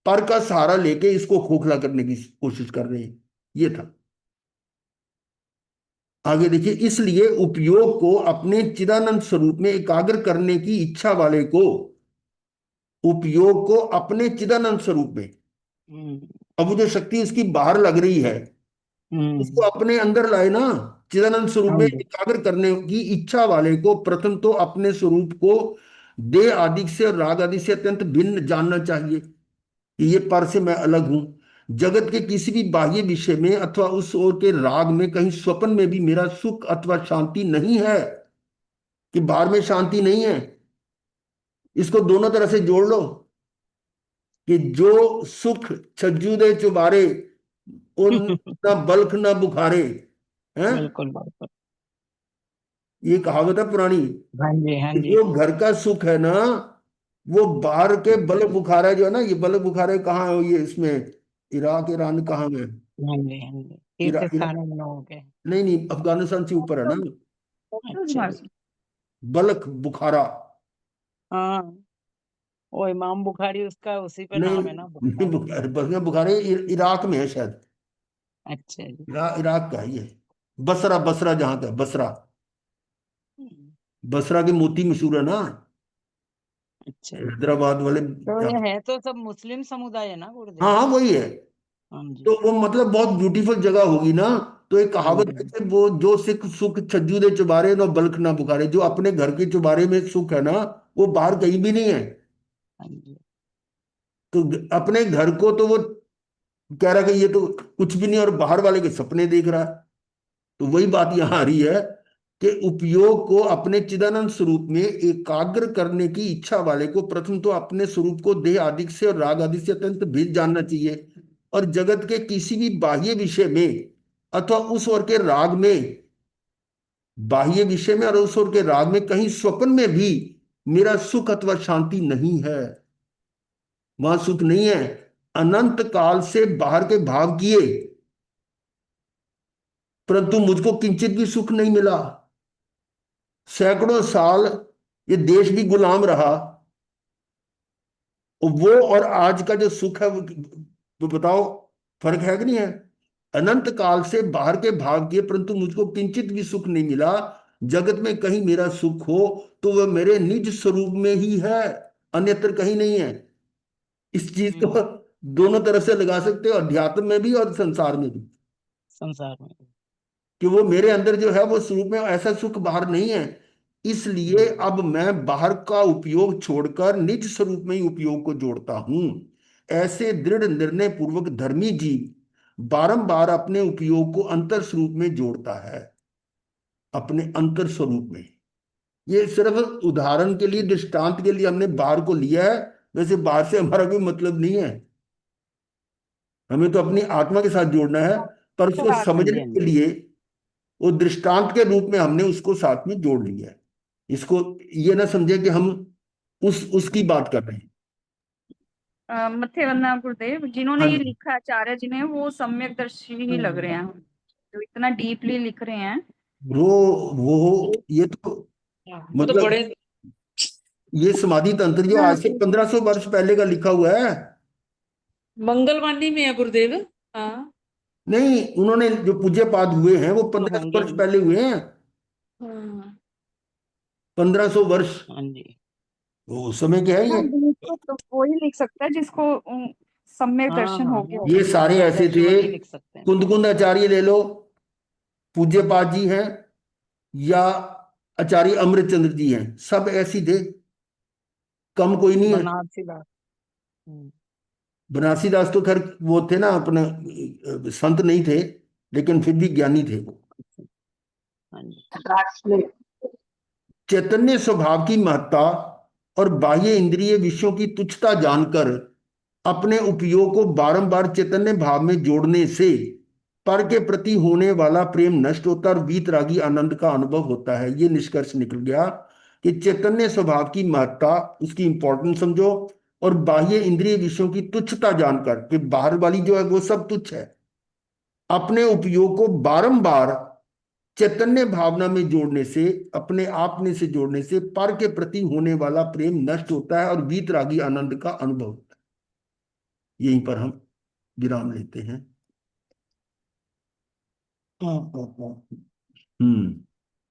पर का सहारा लेके इसको खोखला करने की कोशिश कर रहे हैं। ये था। आगे देखिए, इसलिए उपयोग को अपने चिदानंद स्वरूप में एकाग्र करने की इच्छा वाले को, उपयोग को अपने चिदानंद स्वरूप में, हम्म। अब वो जो शक्ति उसकी बाहर लग रही है उसको हम्म। अपने अंदर लाए ना, चिदानंद स्वरूप हाँ में जी। एकाग्र करने की इच्छा वाले को प्रथम तो अपने स्वरूप को देह आदि से और राग आदि से अत्यंत भिन्न जानना चाहिए कि ये पर से मैं अलग हूं। जगत के किसी भी बाह्य विषय में अथवा उस ओर के राग में, कहीं स्वप्न में भी मेरा सुख अथवा शांति नहीं है, कि बाहर में शांति नहीं है। इसको दोनों तरह से जोड़ लो कि जो सुख छज्जू दे चुबारे, उन न बल्ख न बुखारे, हैं? बिल्कुल बिल्कुल। ये कहावत है पुरानी। हाँ जी, हाँ जी। जो घर का सुख है ना, वो बाहर के बल्ख बुखारे जो है ना, ये बल्ख बुखारे कहाँ है, ये इसमें इराक ईरान कहाँ में, हाँ जी, हाँ जी, इरा, तीर्थ इरा, स्थान में हो गए। नहीं नहीं, अफगानिस्तान से ऊपर है ना, अच्छा जी। बल्ख बुखारा। हाँ, वो इमाम बुखारी उसका उसी पे नहीं नाम है ना, नहीं, बुखारी। बल्ख बुखारे इराक में है शायद। अच्छा जी। इराक का है ये। बसरा, बसरा जहां का है, बसरा। हम्म। बसरा के मोती मशहूर है ना, अच्छा जी। हैदराबाद वाले। तो ये है तो सब मुस्लिम समुदाय है ना हाँ गुरुदेव? हाँ वही है। हाँ जी। तो वो मतलब बहुत ब्यूटीफुल जगह होगी ना। तो एक हाँ कहावत जी, है कि वो जो सिख सुख छज्जू दे चुबारे ना बल्क ना बुखारे, जो अपने घर के चुबारे में सुख है ना, वो बाहर कहीं भी नहीं है। हाँ जी। तो अपने घर को तो वो कह रहा है कि ये तो कुछ भी नहीं, और बाहर वाले के सपने देख रहा है। तो वही बात यहाँ आ रही है कि उपयोग को अपने चिदानंद स्वरूप में एकाग्र करने की इच्छा वाले को प्रथम तो अपने स्वरूप को देह आदि से और राग आदि से अत्यंत भिन्न जानना चाहिए, और जगत के किसी भी बाह्य विषय में अथवा उस ओर के राग में, बाह्य विषय में और उस ओर के राग में कहीं स्वप्न में भी मेरा सुख अथवा शांति नहीं है। वहां सुख नहीं है। अनंत काल से बाहर के भाव किए, परंतु मुझको किंचित भी सुख नहीं मिला। सैकड़ों साल ये देश भी गुलाम रहा, और वो और आज का जो सुख है वो बताओ, फर्क है कि नहीं है? अनंत काल से बाहर के भाव किए परंतु मुझको किंचित भी सुख नहीं मिला। जगत में कहीं मेरा सुख हो तो वह मेरे निज स्वरूप में ही है, अन्यत्र कहीं नहीं है। इस चीज को दोनों तरफ से लगा सकते हो, अध्यात्म में भी और संसार में भी, संसार में। कि वो मेरे अंदर जो है वो स्वरूप में ऐसा सुख बाहर नहीं है। इसलिए अब मैं बाहर का उपयोग छोड़कर निज स्वरूप में ही उपयोग को जोड़ता हूं। ऐसे दृढ़ निर्णय पूर्वक धर्मी जीव बारंबार अपने उपयोग को अंतर स्वरूप में जोड़ता है, अपने अंतर स्वरूप में। ये सिर्फ उदाहरण के लिए, दृष्टांत के लिए हमने बाहर को लिया है। वैसे बाहर से हमारा कोई मतलब नहीं है, हमें तो अपनी आत्मा के साथ जोड़ना है। पर उसको हाँ हाँ समझने जी, हाँ के जी। लिए वो दृष्टांत के रूप में हमने उसको साथ में जोड़ लिया है। इसको ये ना समझे कि हम उसकी बात कर रहे हैं। मत्थे वंदना गुरुदेव, जिन्होंने हाँ ये जी। लिखा आचार्य जी ने, वो सम्यक दर्शी ही लग रहे हैं, जो इतना डीपली लिख रहे हैं। वो वो ये तो वो तो बड़े मतलब ये समाधि तंत्र जो आज से 1500 वर्ष पहले का लिखा हुआ है। मंगलवाणी में है गुरुदेव। हाँ। नहीं, उन्होंने जो पूज्य पाद हुए हैं वो तो 1500 होंगे वर्ष ही। पहले हुए हैं। हाँ। 1500 वर्ष, हाँ जी। वो उस समय क्या है हाँ, ये। बिल्कुल, तो वही लिख सकता है जिसको सम्यक हाँ दर्शन हाँ, हो गया वो ये हो। सारे सम्यक ऐसे दर्शन थे। वही लिख सकते हैं। कुंद कुंद आचार्य ले लो, पूज्य पाद जी हैं, या आचार्य अमृतचंद्र जी हैं, सब ऐसी थे, कम कोई नहीं है। बनारसी बात। हम्म। बनारसी दास तो खैर वो थे ना, अपने संत नहीं थे, लेकिन फिर भी ज्ञानी थे वो। हाँ जी। चैतन्य स्वभाव की महत्ता और बाह्य इंद्रिय विषयों की तुच्छता जानकर अपने उपयोग को बारंबार चैतन्य भाव में जोड़ने से पर के प्रति होने वाला प्रेम नष्ट होता है और वीतरागी आनंद का अनुभव होता है। ये निष्कर्ष निकल गया कि चैतन्य स्वभाव की महत्ता, उसकी इंपॉर्टेंस समझो, और बाह्य इंद्रिय विषयों की तुच्छता जानकर कि बाहर वाली जो है वो सब तुच्छ है, अपने उपयोग को बारंबार चैतन्य भावना में जोड़ने से, अपने आप में से जोड़ने से पर के प्रति होने वाला प्रेम नष्ट होता है और वीतरागी आनंद का अनुभव होता है। यहीं पर हम विराम लेते हैं। हम्म।